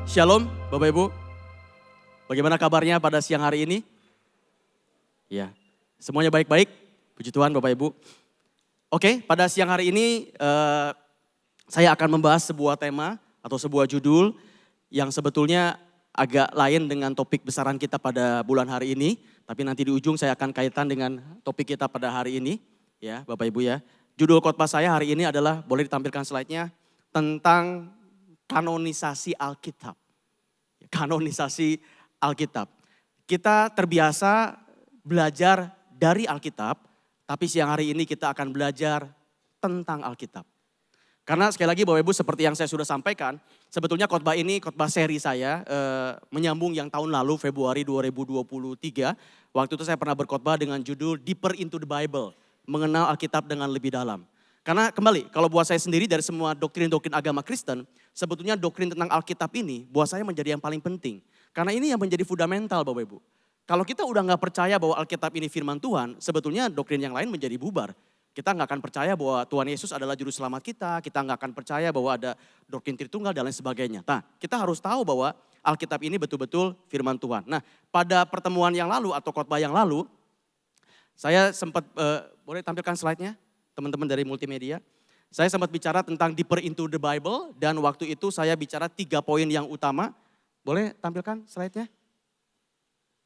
Shalom Bapak Ibu, bagaimana kabarnya pada siang hari ini? Ya, semuanya baik-baik, puji Tuhan Bapak Ibu. Oke, pada siang hari ini saya akan membahas sebuah tema atau sebuah judul yang sebetulnya agak lain dengan topik besaran kita pada bulan hari ini. Tapi nanti di ujung saya akan kaitan dengan topik kita pada hari ini, ya Bapak Ibu ya. Judul khotbah saya hari ini adalah, boleh ditampilkan slide-nya, tentang kanonisasi Alkitab. Kanonisasi Alkitab. Kita terbiasa belajar dari Alkitab, tapi siang hari ini kita akan belajar tentang Alkitab. Karena sekali lagi Bapak Ibu, seperti yang saya sudah sampaikan, sebetulnya khotbah ini khotbah seri saya menyambung yang tahun lalu Februari 2023. Waktu itu saya pernah berkhotbah dengan judul Deeper into the Bible, mengenal Alkitab dengan lebih dalam. Karena kembali, kalau buat saya sendiri dari semua doktrin-doktrin agama Kristen, sebetulnya doktrin tentang Alkitab ini buat saya menjadi yang paling penting. Karena ini yang menjadi fundamental Bapak Ibu. Kalau kita udah gak percaya bahwa Alkitab ini firman Tuhan, sebetulnya doktrin yang lain menjadi bubar. Kita gak akan percaya bahwa Tuhan Yesus adalah juru selamat kita gak akan percaya bahwa ada doktrin Tritunggal dan lain sebagainya. Nah, kita harus tahu bahwa Alkitab ini betul-betul firman Tuhan. Nah, pada pertemuan yang lalu atau khotbah yang lalu, saya sempat, boleh tampilkan slide-nya? Teman-teman dari multimedia. Saya sempat bicara tentang deeper into the Bible dan waktu itu saya bicara 3 poin yang utama. Boleh tampilkan slide-nya?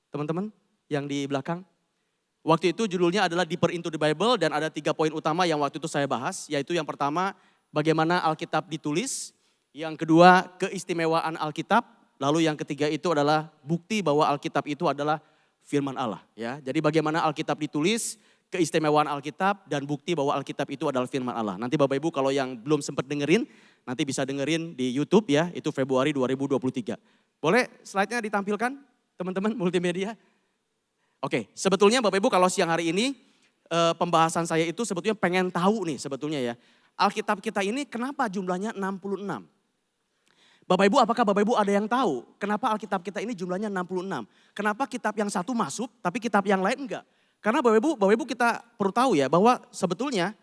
Teman-teman yang di belakang. Waktu itu judulnya adalah deeper into the Bible dan ada 3 poin utama yang waktu itu saya bahas. Yaitu yang pertama, bagaimana Alkitab ditulis. Yang kedua, keistimewaan Alkitab. Lalu yang ketiga itu adalah bukti bahwa Alkitab itu adalah firman Allah. Ya, jadi bagaimana Alkitab ditulis, keistimewaan Alkitab, dan bukti bahwa Alkitab itu adalah firman Allah. Nanti Bapak Ibu kalau yang belum sempat dengerin, nanti bisa dengerin di YouTube ya, itu Februari 2023. Boleh slide-nya ditampilkan teman-teman multimedia? Oke, sebetulnya Bapak Ibu kalau siang hari ini pembahasan saya itu sebetulnya pengen tahu nih sebetulnya ya. Alkitab kita ini kenapa jumlahnya 66? Bapak Ibu, apakah Bapak Ibu ada yang tahu kenapa Alkitab kita ini jumlahnya 66? Kenapa kitab yang satu masuk tapi kitab yang lain enggak? Karena Bapak Ibu kita perlu tahu ya bahwa sebetulnya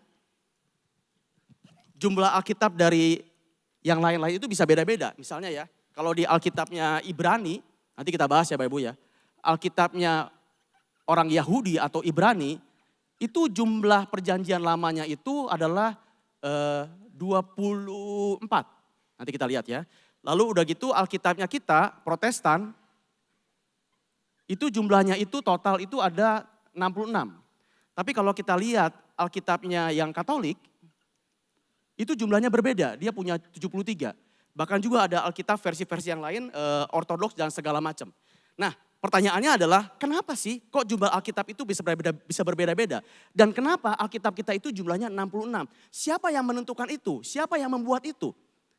jumlah Alkitab dari yang lain-lain itu bisa beda-beda. Misalnya ya, kalau di Alkitabnya Ibrani, nanti kita bahas ya Bapak Ibu ya. Alkitabnya orang Yahudi atau Ibrani, itu jumlah perjanjian lamanya itu adalah 24. Nanti kita lihat ya. Lalu udah gitu Alkitabnya kita, Protestan, itu jumlahnya itu total itu ada 66. Tapi kalau kita lihat Alkitabnya yang Katolik, itu jumlahnya berbeda, dia punya 73. Bahkan juga ada Alkitab versi-versi yang lain, Ortodoks dan segala macam. Nah, pertanyaannya adalah kenapa sih kok jumlah Alkitab itu bisa berbeda-beda? Dan kenapa Alkitab kita itu jumlahnya 66? Siapa yang menentukan itu? Siapa yang membuat itu?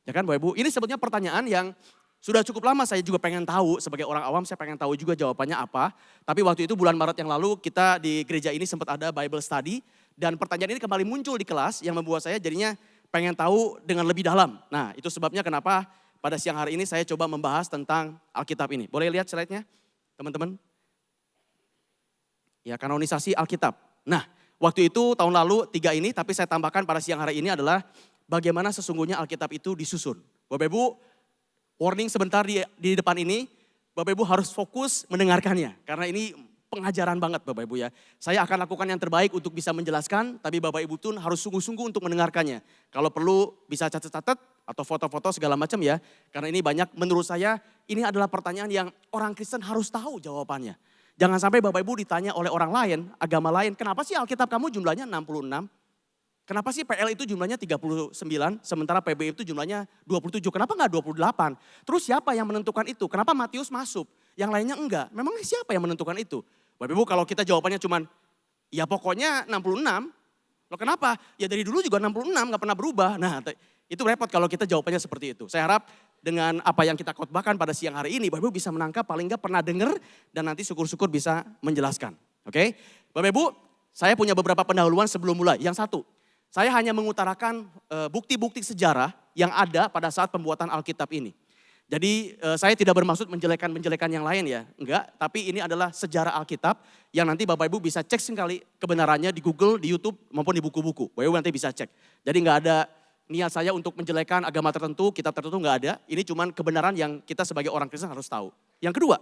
Ya kan Bapak Ibu, ini sebetulnya pertanyaan yang sudah cukup lama saya juga pengen tahu, sebagai orang awam saya pengen tahu juga jawabannya apa. Tapi waktu itu bulan Maret yang lalu kita di gereja ini sempat ada Bible study. Dan pertanyaan ini kembali muncul di kelas yang membuat saya jadinya pengen tahu dengan lebih dalam. Nah itu sebabnya kenapa pada siang hari ini saya coba membahas tentang Alkitab ini. Boleh lihat slide-nya teman-teman? Ya, kanonisasi Alkitab. Nah waktu itu tahun lalu 3 ini, tapi saya tambahkan pada siang hari ini adalah bagaimana sesungguhnya Alkitab itu disusun. Bapak Ibu, warning sebentar di depan ini, Bapak Ibu harus fokus mendengarkannya. Karena ini pengajaran banget Bapak Ibu ya. Saya akan lakukan yang terbaik untuk bisa menjelaskan, tapi Bapak Ibu pun harus sungguh-sungguh untuk mendengarkannya. Kalau perlu bisa catat-catat atau foto-foto segala macam ya. Karena ini banyak, menurut saya ini adalah pertanyaan yang orang Kristen harus tahu jawabannya. Jangan sampai Bapak Ibu ditanya oleh orang lain, agama lain, kenapa sih Alkitab kamu jumlahnya 66? Kenapa sih PL itu jumlahnya 39, sementara PB itu jumlahnya 27, kenapa enggak 28? Terus siapa yang menentukan itu? Kenapa Matius masuk, yang lainnya enggak? Memangnya siapa yang menentukan itu? Bapak Ibu kalau kita jawabannya cuman, ya pokoknya 66, loh kenapa? Ya dari dulu juga 66, enggak pernah berubah. Nah itu repot kalau kita jawabannya seperti itu. Saya harap dengan apa yang kita khotbahkan pada siang hari ini, Bapak Ibu bisa menangkap, paling enggak pernah dengar dan nanti syukur-syukur bisa menjelaskan. Oke? Bapak Ibu, saya punya beberapa pendahuluan sebelum mulai. Yang satu, saya hanya mengutarakan bukti-bukti sejarah yang ada pada saat pembuatan Alkitab ini. Jadi saya tidak bermaksud menjelekan yang lain ya, enggak. Tapi ini adalah sejarah Alkitab yang nanti Bapak Ibu bisa cek sekali kebenarannya di Google, di YouTube maupun di buku-buku. Bapak Ibu nanti bisa cek. Jadi enggak ada niat saya untuk menjelekkan agama tertentu, kitab tertentu nggak ada. Ini cuman kebenaran yang kita sebagai orang Kristen harus tahu. Yang kedua,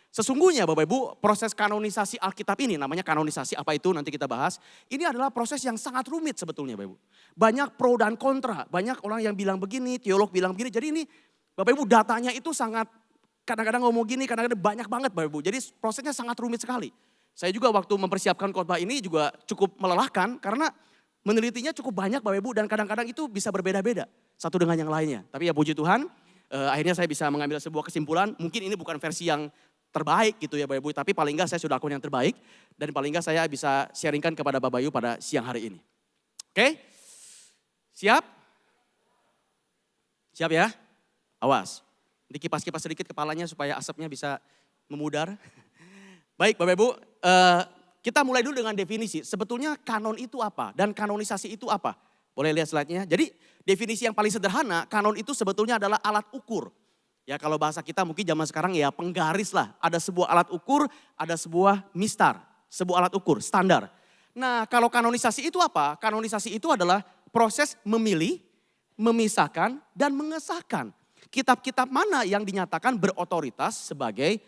sesungguhnya Bapak Ibu, proses kanonisasi Alkitab ini, namanya kanonisasi, apa itu nanti kita bahas. Ini adalah proses yang sangat rumit sebetulnya Bapak Ibu. Banyak pro dan kontra, banyak orang yang bilang begini, teolog bilang begini. Jadi ini Bapak Ibu datanya itu sangat, kadang-kadang ngomong gini, kadang-kadang banyak banget Bapak Ibu. Jadi prosesnya sangat rumit sekali. Saya juga waktu mempersiapkan khotbah ini juga cukup melelahkan karena menelitinya cukup banyak Bapak Ibu dan kadang-kadang itu bisa berbeda-beda satu dengan yang lainnya. Tapi ya puji Tuhan, akhirnya saya bisa mengambil sebuah kesimpulan. Mungkin ini bukan versi yang terbaik gitu ya Bapak Ibu, tapi paling enggak saya sudah lakukan yang terbaik dan paling enggak saya bisa sharingkan kepada Bapak Ibu pada siang hari ini. Oke? Siap? Siap ya? Awas. Dikipas-kipas sedikit kepalanya supaya asapnya bisa memudar. Baik Bapak Ibu, kita mulai dulu dengan definisi. Sebetulnya kanon itu apa dan kanonisasi itu apa? Boleh lihat slide-nya. Jadi definisi yang paling sederhana, kanon itu sebetulnya adalah alat ukur. Ya kalau bahasa kita mungkin zaman sekarang ya penggaris lah. Ada sebuah alat ukur, ada sebuah mistar. Sebuah alat ukur, standar. Nah kalau kanonisasi itu apa? Kanonisasi itu adalah proses memilih, memisahkan, dan mengesahkan. Kitab-kitab mana yang dinyatakan berotoritas sebagai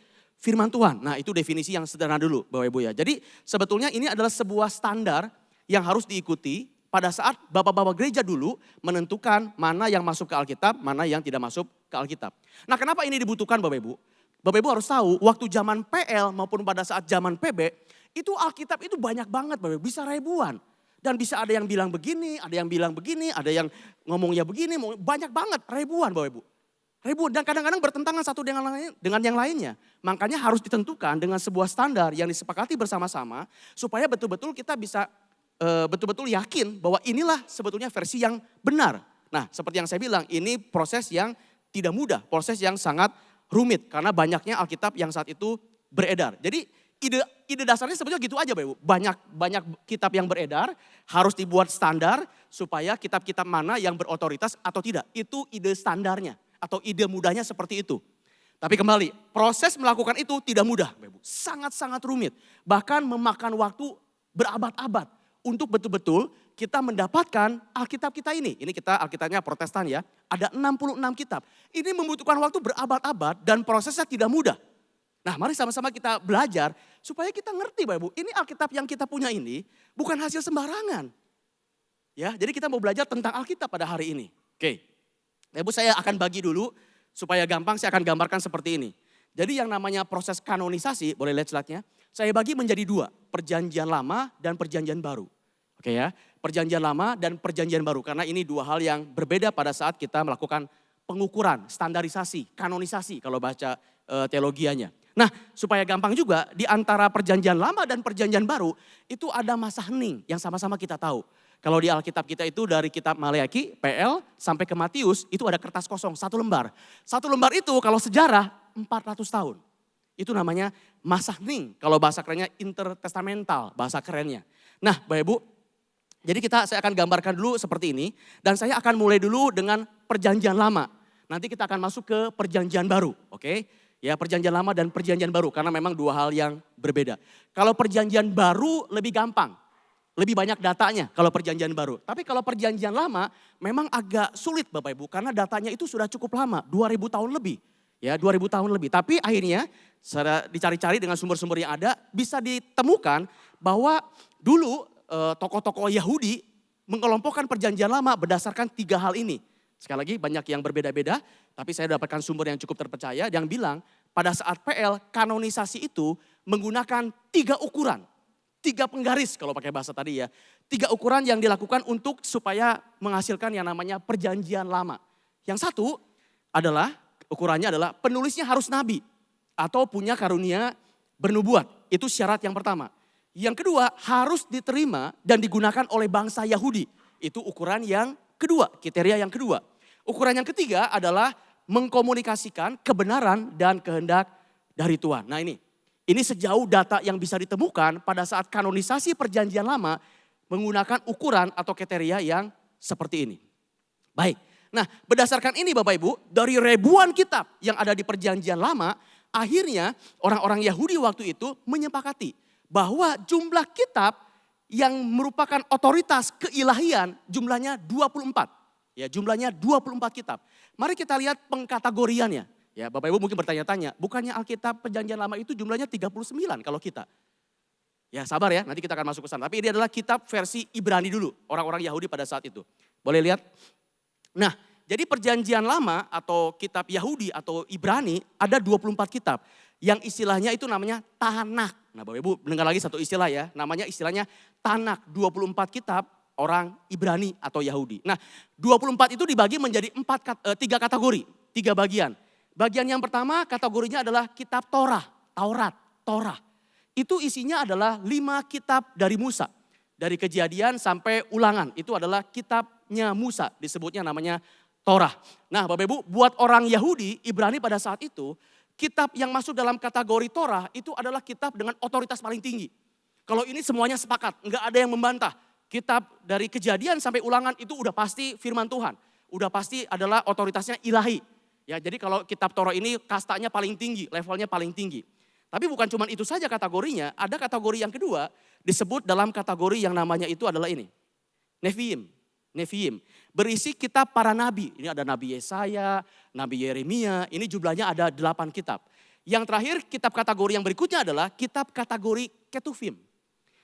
firman Tuhan. Nah itu definisi yang sederhana dulu Bapak Ibu ya. Jadi sebetulnya ini adalah sebuah standar yang harus diikuti pada saat bapak-bapak gereja dulu menentukan mana yang masuk ke Alkitab, mana yang tidak masuk ke Alkitab. Nah kenapa ini dibutuhkan Bapak Ibu? Bapak Ibu harus tahu waktu zaman PL maupun pada saat zaman PB itu Alkitab itu banyak banget Bapak Ibu, bisa ribuan. Dan bisa ada yang bilang begini, ada yang bilang begini, ada yang ngomongnya begini, banyak banget ribuan Bapak Ibu. Ribuan dan kadang-kadang bertentangan satu dengan yang lainnya. Makanya harus ditentukan dengan sebuah standar yang disepakati bersama-sama supaya betul-betul kita bisa betul-betul yakin bahwa inilah sebetulnya versi yang benar. Nah seperti yang saya bilang ini proses yang tidak mudah, proses yang sangat rumit karena banyaknya Alkitab yang saat itu beredar. Jadi ide dasarnya sebetulnya gitu aja Bapak Ibu. Banyak kitab yang beredar harus dibuat standar supaya kitab-kitab mana yang berotoritas atau tidak. Itu ide standarnya. Atau ide mudahnya seperti itu. Tapi kembali, proses melakukan itu tidak mudah. Sangat-sangat rumit. Bahkan memakan waktu berabad-abad. Untuk betul-betul kita mendapatkan Alkitab kita ini. Ini kita Alkitabnya Protestan ya. Ada 66 kitab. Ini membutuhkan waktu berabad-abad dan prosesnya tidak mudah. Nah mari sama-sama kita belajar supaya kita ngerti Bapak Ibu. Ini Alkitab yang kita punya ini bukan hasil sembarangan. Ya, jadi kita mau belajar tentang Alkitab pada hari ini. Oke. Ibu saya akan bagi dulu supaya gampang saya akan gambarkan seperti ini. Jadi yang namanya proses kanonisasi, boleh lihat slide-nya. Saya bagi menjadi dua, perjanjian lama dan perjanjian baru. Oke ya, perjanjian lama dan perjanjian baru. Karena ini dua hal yang berbeda pada saat kita melakukan pengukuran, standarisasi, kanonisasi kalau baca teologianya. Nah supaya gampang juga di antara perjanjian lama dan perjanjian baru itu ada masa hening yang sama-sama kita tahu. Kalau di Alkitab kita itu dari kitab Maleaki, PL sampai ke Matius itu ada kertas kosong, satu lembar. Satu lembar itu kalau sejarah 400 tahun. Itu namanya masa hening. Kalau bahasa kerennya intertestamental, bahasa kerennya. Nah Bapak Ibu, jadi saya akan gambarkan dulu seperti ini. Dan saya akan mulai dulu dengan perjanjian lama. Nanti kita akan masuk ke perjanjian baru, oke? Ya perjanjian lama dan perjanjian baru karena memang dua hal yang berbeda. Kalau perjanjian baru lebih gampang. Lebih banyak datanya kalau perjanjian baru. Tapi kalau perjanjian lama memang agak sulit Bapak Ibu. Karena datanya itu sudah cukup lama, 2000 tahun lebih. Ya 2000 tahun lebih. Tapi akhirnya secara dicari-cari dengan sumber-sumber yang ada bisa ditemukan bahwa dulu tokoh-tokoh Yahudi mengelompokkan perjanjian lama berdasarkan 3 hal ini. Sekali lagi banyak yang berbeda-beda. Tapi saya dapatkan sumber yang cukup terpercaya yang bilang pada saat PL kanonisasi itu menggunakan 3 ukuran. 3 penggaris kalau pakai bahasa tadi ya. 3 ukuran yang dilakukan untuk supaya menghasilkan yang namanya perjanjian lama. Yang satu adalah ukurannya adalah penulisnya harus nabi. Atau punya karunia bernubuat. Itu syarat yang pertama. Yang kedua harus diterima dan digunakan oleh bangsa Yahudi. Itu ukuran yang kedua, kriteria yang kedua. Ukuran yang ketiga adalah mengkomunikasikan kebenaran dan kehendak dari Tuhan. Nah ini sejauh data yang bisa ditemukan pada saat kanonisasi perjanjian lama menggunakan ukuran atau kriteria yang seperti ini. Baik, nah berdasarkan ini Bapak Ibu, dari ribuan kitab yang ada di perjanjian lama, akhirnya orang-orang Yahudi waktu itu menyepakati bahwa jumlah kitab yang merupakan otoritas keilahian jumlahnya 24. Ya, jumlahnya 24 kitab. Mari kita lihat pengkategoriannya. Ya, Bapak Ibu mungkin bertanya-tanya, bukannya Alkitab Perjanjian Lama itu jumlahnya 39 kalau kita? Ya sabar ya, nanti kita akan masuk ke sana. Tapi ini adalah kitab versi Ibrani dulu, orang-orang Yahudi pada saat itu. Boleh lihat? Nah, jadi Perjanjian Lama atau kitab Yahudi atau Ibrani ada 24 kitab. Yang istilahnya itu namanya Tanakh. Nah Bapak Ibu dengar lagi satu istilah ya, namanya istilahnya Tanakh. 24 kitab orang Ibrani atau Yahudi. Nah 24 itu dibagi menjadi 3 kategori, 3 bagian. Bagian yang pertama kategorinya adalah kitab Torah. Itu isinya adalah 5 kitab dari Musa. Dari Kejadian sampai Ulangan, itu adalah kitabnya Musa, disebutnya namanya Torah. Nah Bapak Ibu, buat orang Yahudi, Ibrani pada saat itu, kitab yang masuk dalam kategori Torah itu adalah kitab dengan otoritas paling tinggi. Kalau ini semuanya sepakat, enggak ada yang membantah. Kitab dari Kejadian sampai Ulangan itu udah pasti firman Tuhan. Udah pasti adalah otoritasnya ilahi. Ya, jadi kalau kitab Torah ini kastanya paling tinggi, levelnya paling tinggi. Tapi bukan cuma itu saja kategorinya, ada kategori yang kedua disebut dalam kategori yang namanya itu adalah ini. Neviim. Berisi kitab para nabi. Ini ada Nabi Yesaya, Nabi Yeremia, ini jumlahnya ada 8 kitab. Yang terakhir kitab kategori yang berikutnya adalah kitab kategori Ketuvim.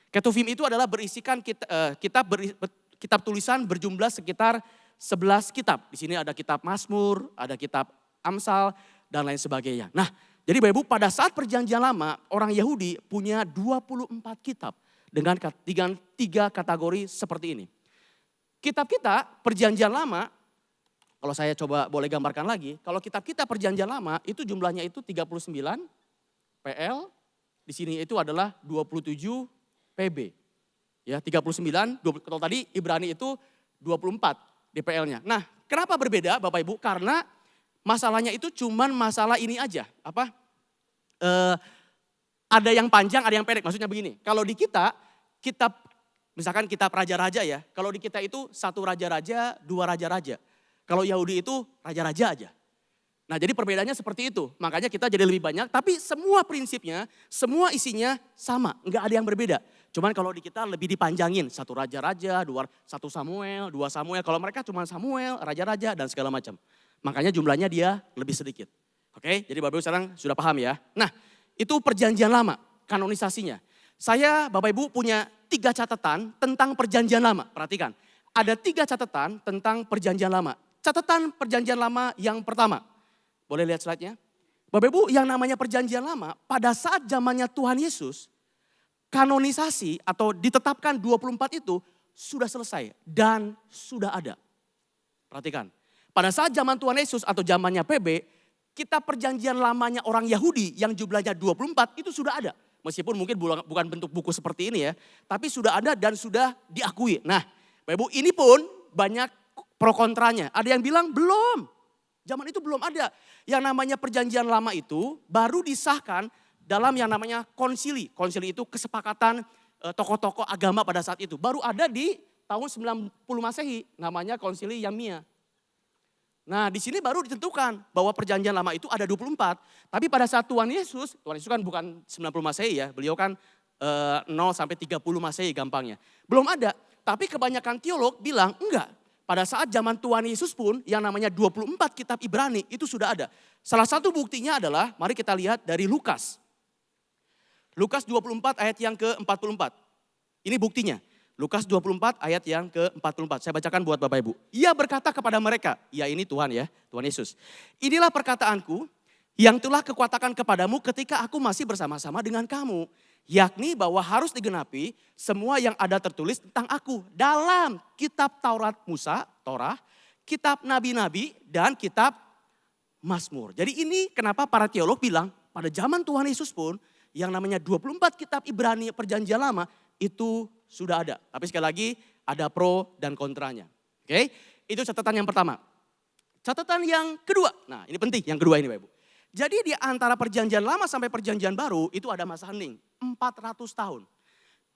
Ketuvim itu adalah berisikan kitab tulisan berjumlah sekitar 11 kitab. Di sini ada kitab Mazmur, ada kitab Amsal, dan lain sebagainya. Nah, jadi Bapak Ibu pada saat Perjanjian Lama, orang Yahudi punya 24 kitab dengan 3 kategori seperti ini. Kitab kita Perjanjian Lama, kalau saya coba boleh gambarkan lagi, kalau kitab kita Perjanjian Lama itu jumlahnya itu 39 PL, di sini itu adalah 27 PB. Ya, 39, kalau tadi Ibrani itu 24 DPL-nya. Nah, kenapa berbeda Bapak Ibu? Karena masalahnya itu cuman masalah ini aja. Ada yang panjang, ada yang pendek. Maksudnya begini, kalau di kita, kitab, misalkan kitab raja-raja ya. Kalau di kita itu 1 raja-raja, 2 raja-raja. Kalau Yahudi itu raja-raja aja. Nah jadi perbedaannya seperti itu. Makanya kita jadi lebih banyak. Tapi semua prinsipnya, semua isinya sama. Enggak ada yang berbeda. Cuman kalau di kita lebih dipanjangin. 1 raja-raja, 1 Samuel, 2 Samuel. Kalau mereka cuma Samuel, raja-raja dan segala macam. Makanya jumlahnya dia lebih sedikit. Oke, jadi Bapak Ibu sekarang sudah paham ya. Nah itu Perjanjian Lama, kanonisasinya. Saya Bapak Ibu punya 3 catatan tentang Perjanjian Lama. Perhatikan, ada 3 catatan tentang Perjanjian Lama. Catatan Perjanjian Lama yang pertama. Boleh lihat slide-nya? Bapak Ibu yang namanya Perjanjian Lama pada saat zamannya Tuhan Yesus, kanonisasi atau ditetapkan 24 itu sudah selesai dan sudah ada. Perhatikan, pada saat zaman Tuhan Yesus atau zamannya PB, kitab Perjanjian Lamanya orang Yahudi yang jumlahnya 24 itu sudah ada. Meskipun mungkin bukan bentuk buku seperti ini ya, tapi sudah ada dan sudah diakui. Nah, Bapak Ibu ini pun banyak pro kontranya. Ada yang bilang belum, zaman itu belum ada. Yang namanya Perjanjian Lama itu baru disahkan dalam yang namanya konsili. Konsili itu kesepakatan tokoh-tokoh agama pada saat itu. Baru ada di tahun 90 Masehi, namanya konsili Yamia. Nah di sini baru ditentukan bahwa Perjanjian Lama itu ada 24. Tapi pada saat Tuhan Yesus kan bukan 90 Masehi ya. Beliau kan 0 sampai 30 Masehi gampangnya. Belum ada. Tapi kebanyakan teolog bilang enggak. Pada saat zaman Tuhan Yesus pun yang namanya 24 kitab Ibrani itu sudah ada. Salah satu buktinya adalah mari kita lihat dari Lukas. Lukas 24 ayat yang ke-44. Ini buktinya. Lukas 24 ayat yang ke-44. Saya bacakan buat Bapak Ibu. Ia berkata kepada mereka, ya ini Tuhan ya, Tuhan Yesus. Inilah perkataanku yang telah kukatakan kepadamu ketika aku masih bersama-sama dengan kamu. Yakni bahwa harus digenapi semua yang ada tertulis tentang aku. Dalam kitab Taurat Musa, Torah, kitab Nabi-Nabi dan kitab Mazmur. Jadi ini kenapa para teolog bilang pada zaman Tuhan Yesus pun yang namanya 24 kitab Ibrani Perjanjian Lama itu sudah ada. Tapi sekali lagi ada pro dan kontranya. Oke, itu catatan yang pertama. Catatan yang kedua, nah ini penting yang kedua ini Bapak Ibu. Jadi di antara Perjanjian Lama sampai Perjanjian Baru itu ada masa hening 400 tahun.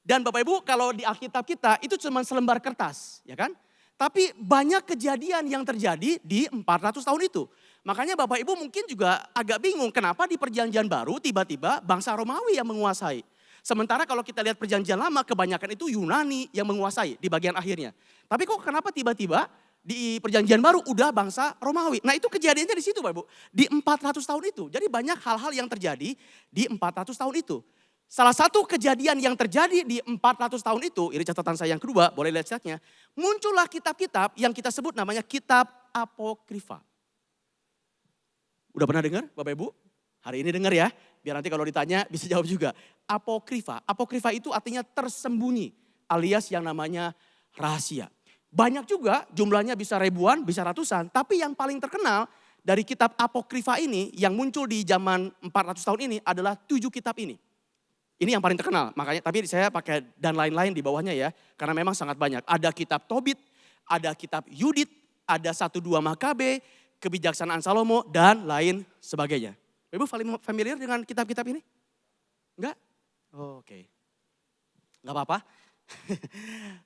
Dan Bapak Ibu kalau di Alkitab kita itu cuma selembar kertas ya kan. Tapi banyak kejadian yang terjadi di 400 tahun itu. Makanya Bapak Ibu mungkin juga agak bingung kenapa di Perjanjian Baru tiba-tiba bangsa Romawi yang menguasai. Sementara kalau kita lihat Perjanjian Lama kebanyakan itu Yunani yang menguasai di bagian akhirnya. Tapi kok kenapa tiba-tiba di perjanjian baru udah bangsa Romawi. Nah itu kejadiannya di situ Bapak Ibu. Di 400 tahun itu. Jadi banyak hal-hal yang terjadi di 400 tahun itu. Salah satu kejadian yang terjadi di 400 tahun itu, ini catatan saya yang kedua, boleh lihat chatnya. Muncullah kitab-kitab yang kita sebut namanya kitab apokrifa. Udah pernah dengar Bapak Ibu? Hari ini dengar ya, biar nanti kalau ditanya bisa jawab juga. Apokrifa, apokrifa itu artinya tersembunyi alias yang namanya rahasia. Banyak juga jumlahnya bisa ribuan, bisa ratusan, tapi yang paling terkenal dari kitab apokrifa ini yang muncul di zaman 400 tahun ini adalah 7 kitab ini. Ini yang paling terkenal, makanya tapi saya pakai dan lain-lain di bawahnya ya, karena memang sangat banyak. Ada kitab Tobit, ada kitab Yudit, ada 1-2 Makabe, kebijaksanaan Salomo, dan lain sebagainya. Ibu familiar dengan kitab-kitab ini? Enggak? Oh, oke. Enggak apa-apa.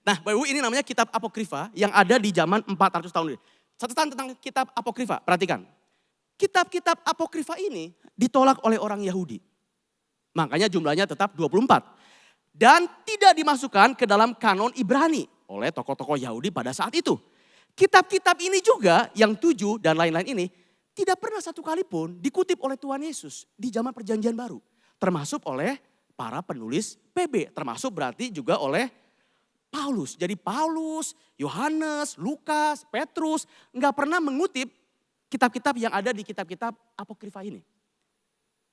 Nah, Bapak Ibu ini namanya kitab apokrifa yang ada di zaman 400 tahun ini. Catatan tentang kitab apokrifa, perhatikan. Kitab-kitab apokrifa ini ditolak oleh orang Yahudi. Makanya jumlahnya tetap 24. Dan tidak dimasukkan ke dalam kanon Ibrani oleh tokoh-tokoh Yahudi pada saat itu. Kitab-kitab ini juga yang 7 dan lain-lain ini tidak pernah satu kali pun dikutip oleh Tuhan Yesus di zaman perjanjian baru. Termasuk oleh para penulis PB. Termasuk berarti juga oleh Paulus. Jadi Paulus, Yohanes, Lukas, Petrus nggak pernah mengutip kitab-kitab yang ada di kitab-kitab apokrifa ini.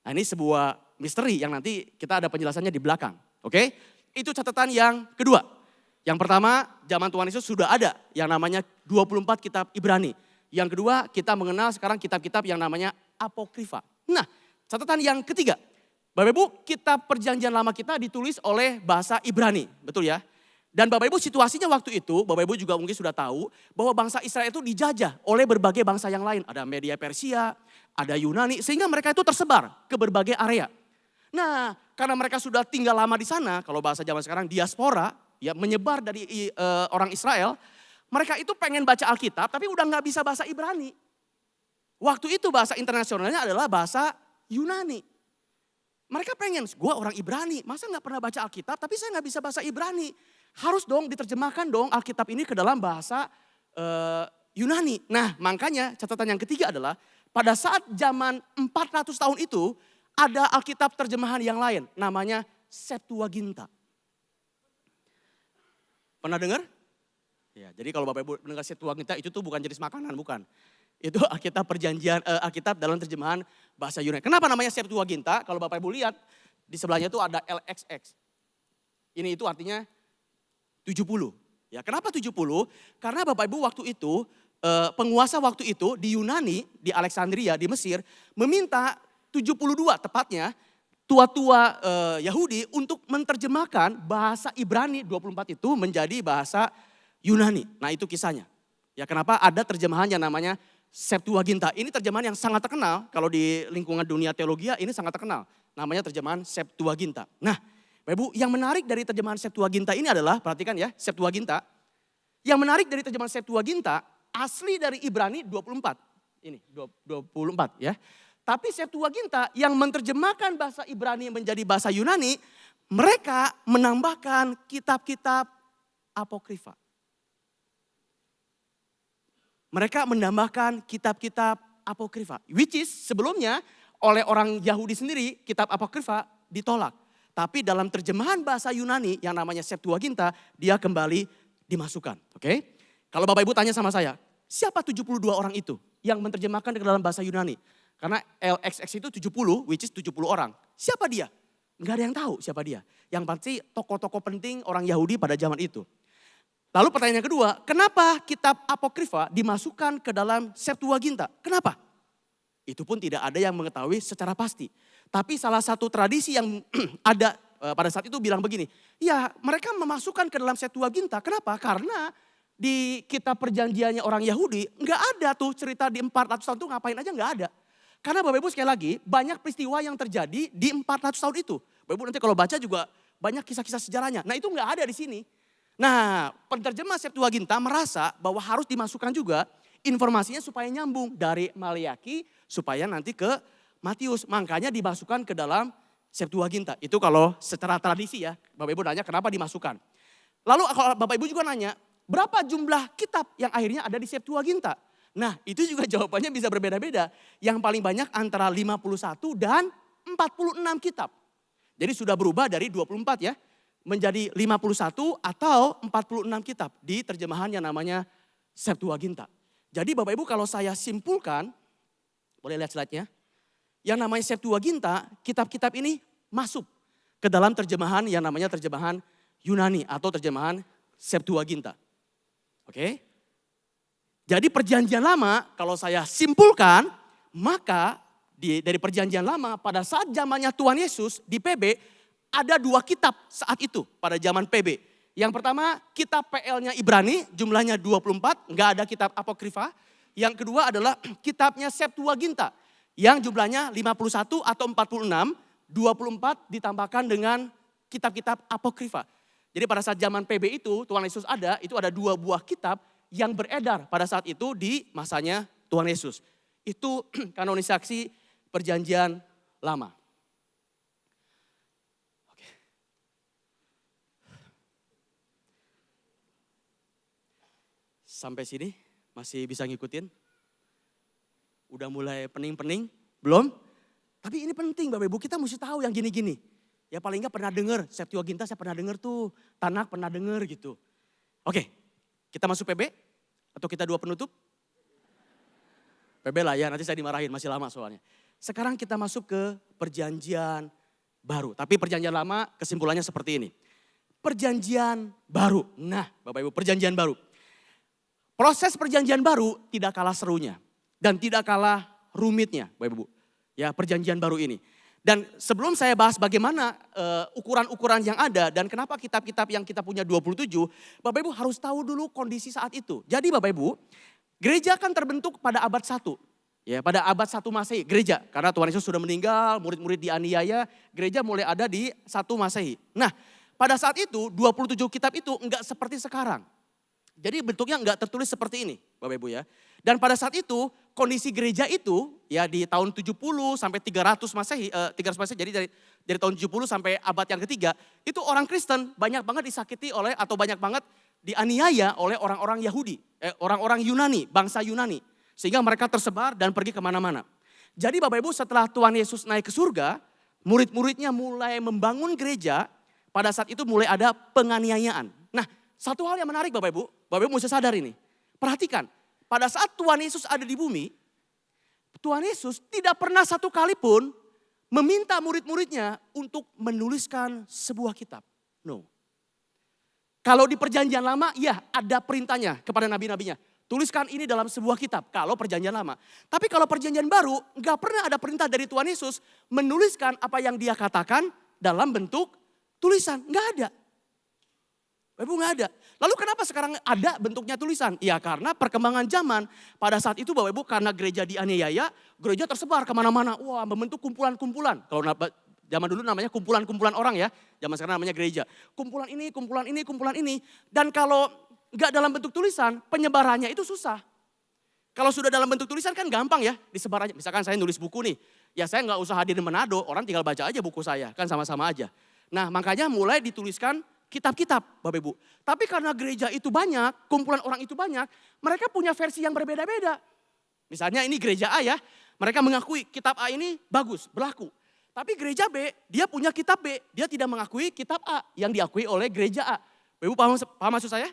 Nah ini sebuah misteri yang nanti kita ada penjelasannya di belakang. Oke? Itu catatan yang kedua. Yang pertama, zaman Tuhan Yesus sudah ada yang namanya 24 kitab Ibrani. Yang kedua, kita mengenal sekarang kitab-kitab yang namanya apokrifa. Nah, catatan yang ketiga. Bapak Ibu, kitab perjanjian lama kita ditulis oleh bahasa Ibrani. Betul ya? Dan Bapak Ibu situasinya waktu itu, Bapak Ibu juga mungkin sudah tahu bahwa bangsa Israel itu dijajah oleh berbagai bangsa yang lain. Ada Media Persia, ada Yunani, sehingga mereka itu tersebar ke berbagai area. Nah, karena mereka sudah tinggal lama di sana, kalau bahasa zaman sekarang diaspora, ya menyebar dari orang Israel, mereka itu pengen baca Alkitab tapi udah nggak bisa bahasa Ibrani. Waktu itu bahasa internasionalnya adalah bahasa Yunani. Mereka pengen, gue orang Ibrani, masa nggak pernah baca Alkitab tapi saya nggak bisa bahasa Ibrani. Harus dong diterjemahkan dong Alkitab ini ke dalam bahasa Yunani. Nah makanya catatan yang ketiga adalah pada saat zaman 400 tahun itu ada Alkitab terjemahan yang lain namanya Septuaginta. Pernah dengar? Ya, jadi kalau Bapak Ibu mendengar Septuaginta itu tuh bukan jenis makanan, bukan. Itu Alkitab perjanjian, Alkitab dalam terjemahan bahasa Yunani. Kenapa namanya Septuaginta? Kalau Bapak Ibu lihat di sebelahnya itu ada LXX. Ini itu artinya 70. Ya, kenapa 70? Karena Bapak Ibu waktu itu penguasa waktu itu di Yunani, di Alexandria, di Mesir meminta 72 tepatnya tua-tua Yahudi untuk menerjemahkan bahasa Ibrani 24 itu menjadi bahasa Yunani. Nah itu kisahnya. Ya kenapa ada terjemahan yang namanya Septuaginta. Ini terjemahan yang sangat terkenal kalau di lingkungan dunia teologi ini sangat terkenal. Namanya terjemahan Septuaginta. Nah Bapak Ibu yang menarik dari terjemahan Septuaginta ini adalah, perhatikan ya Septuaginta. Yang menarik dari terjemahan Septuaginta asli dari Ibrani 24. Ini 24 ya. Tapi Septuaginta yang menerjemahkan bahasa Ibrani menjadi bahasa Yunani, mereka menambahkan kitab-kitab apokrifa. Mereka menambahkan kitab-kitab apokrifa. Which is sebelumnya oleh orang Yahudi sendiri kitab apokrifa ditolak. Tapi dalam terjemahan bahasa Yunani yang namanya Septuaginta dia kembali dimasukkan. Oke? Kalau Bapak Ibu tanya sama saya, siapa 72 orang itu yang menerjemahkan ke dalam bahasa Yunani? Karena LXX itu 70, which is 70 orang. Siapa dia? Enggak ada yang tahu siapa dia. Yang pasti tokoh-tokoh penting orang Yahudi pada zaman itu. Lalu pertanyaan kedua, kenapa kitab apokrifa dimasukkan ke dalam Septuaginta? Kenapa? Itu pun tidak ada yang mengetahui secara pasti. Tapi salah satu tradisi yang ada pada saat itu bilang begini, ya mereka memasukkan ke dalam Septuaginta. Kenapa? Karena di kitab perjanjiannya orang Yahudi nggak ada tuh cerita di 400 tahun itu ngapain aja nggak ada. Karena Bapak Ibu sekali lagi banyak peristiwa yang terjadi di 400 tahun itu. Bapak Ibu nanti kalau baca juga banyak kisah-kisah sejarahnya. Nah itu nggak ada di sini. Nah penerjemah Septuaginta merasa bahwa harus dimasukkan juga informasinya supaya nyambung dari Maleaki supaya nanti ke Matius. Makanya dimasukkan ke dalam Septuaginta. Itu kalau secara tradisi ya Bapak Ibu nanya kenapa dimasukkan. Lalu kalau Bapak Ibu juga nanya berapa jumlah kitab yang akhirnya ada di Septuaginta? Nah itu juga jawabannya bisa berbeda-beda. Yang paling banyak antara 51 dan 46 kitab. Jadi sudah berubah dari 24 ya, menjadi 51 atau 46 kitab di terjemahan yang namanya Septuaginta. Jadi Bapak Ibu kalau saya simpulkan, boleh lihat slide-nya. Yang namanya Septuaginta, kitab-kitab ini masuk ke dalam terjemahan yang namanya terjemahan Yunani atau terjemahan Septuaginta. Oke? Jadi perjanjian lama kalau saya simpulkan, maka dari perjanjian lama pada saat zamannya Tuhan Yesus di PB, ada 2 kitab saat itu pada zaman PB. Yang pertama kitab PL-nya Ibrani jumlahnya 24, enggak ada kitab Apokrifa. Yang kedua adalah kitabnya Septuaginta yang jumlahnya 51 atau 46, 24 ditambahkan dengan kitab-kitab Apokrifa. Jadi pada saat zaman PB itu Tuhan Yesus ada, itu ada 2 buah kitab yang beredar pada saat itu di masanya Tuhan Yesus. Itu kanonisasi perjanjian lama. Oke. Sampai sini masih bisa ngikutin? Udah mulai pening-pening? Belum? Tapi ini penting Bapak Ibu, kita mesti tahu yang gini-gini. Ya paling enggak pernah dengar, Septuaginta saya pernah dengar tuh, Tanak pernah dengar gitu. Oke, kita masuk PB atau kita 2 penutup? PB lah ya, nanti saya dimarahin, masih lama soalnya. Sekarang kita masuk ke perjanjian baru. Tapi perjanjian lama kesimpulannya seperti ini. Perjanjian baru. Nah Bapak Ibu, perjanjian baru. Proses perjanjian baru tidak kalah serunya. Dan tidak kalah rumitnya Bapak Ibu. Ya perjanjian baru ini. Dan sebelum saya bahas bagaimana ukuran-ukuran yang ada dan kenapa kitab-kitab yang kita punya 27, Bapak Ibu harus tahu dulu kondisi saat itu. Jadi Bapak Ibu, gereja kan terbentuk pada abad 1. Ya, pada abad 1 Masehi, gereja. Karena Tuhan Yesus sudah meninggal, murid-murid dianiaya, gereja mulai ada di 1 Masehi. Nah, pada saat itu 27 kitab itu enggak seperti sekarang. Jadi bentuknya enggak tertulis seperti ini, Bapak Ibu ya. Dan pada saat itu kondisi gereja itu ya di tahun 70 sampai 300 Masehi, 300 Masehi jadi dari tahun 70 sampai abad yang ketiga, itu orang Kristen banyak banget disakiti oleh atau banyak banget dianiaya oleh orang-orang Yahudi, orang-orang Yunani, bangsa Yunani. Sehingga mereka tersebar dan pergi kemana-mana. Jadi Bapak Ibu setelah Tuhan Yesus naik ke surga, murid-muridnya mulai membangun gereja, pada saat itu mulai ada penganiayaan. Nah satu hal yang menarik Bapak Ibu mesti sadar ini. Perhatikan, pada saat Tuhan Yesus ada di bumi, Tuhan Yesus tidak pernah satu kali pun meminta murid-muridnya untuk menuliskan sebuah kitab. No. Kalau di perjanjian lama, ya ada perintahnya kepada nabi-nabinya. Tuliskan ini dalam sebuah kitab, kalau perjanjian lama. Tapi kalau perjanjian baru, gak pernah ada perintah dari Tuhan Yesus menuliskan apa yang dia katakan dalam bentuk tulisan. Gak ada. Ibu gak ada. Lalu kenapa sekarang ada bentuknya tulisan? Ya karena perkembangan zaman. Pada saat itu Bapak Ibu karena gereja dianiaya, gereja tersebar kemana-mana. Wah membentuk kumpulan-kumpulan. Kalau zaman dulu namanya kumpulan-kumpulan orang ya. Zaman sekarang namanya gereja. Kumpulan ini, kumpulan ini, kumpulan ini. Dan kalau gak dalam bentuk tulisan, penyebarannya itu susah. Kalau sudah dalam bentuk tulisan kan gampang ya disebar aja. Misalkan saya nulis buku nih. Ya saya gak usah hadir di Manado, orang tinggal baca aja buku saya. Kan sama-sama aja. Nah makanya mulai dituliskan kitab-kitab Bapak Ibu. Tapi karena gereja itu banyak, kumpulan orang itu banyak, mereka punya versi yang berbeda-beda. Misalnya ini gereja A ya, mereka mengakui kitab A ini bagus, berlaku. Tapi gereja B, dia punya kitab B, dia tidak mengakui kitab A yang diakui oleh gereja A. Bapak Ibu paham maksud saya?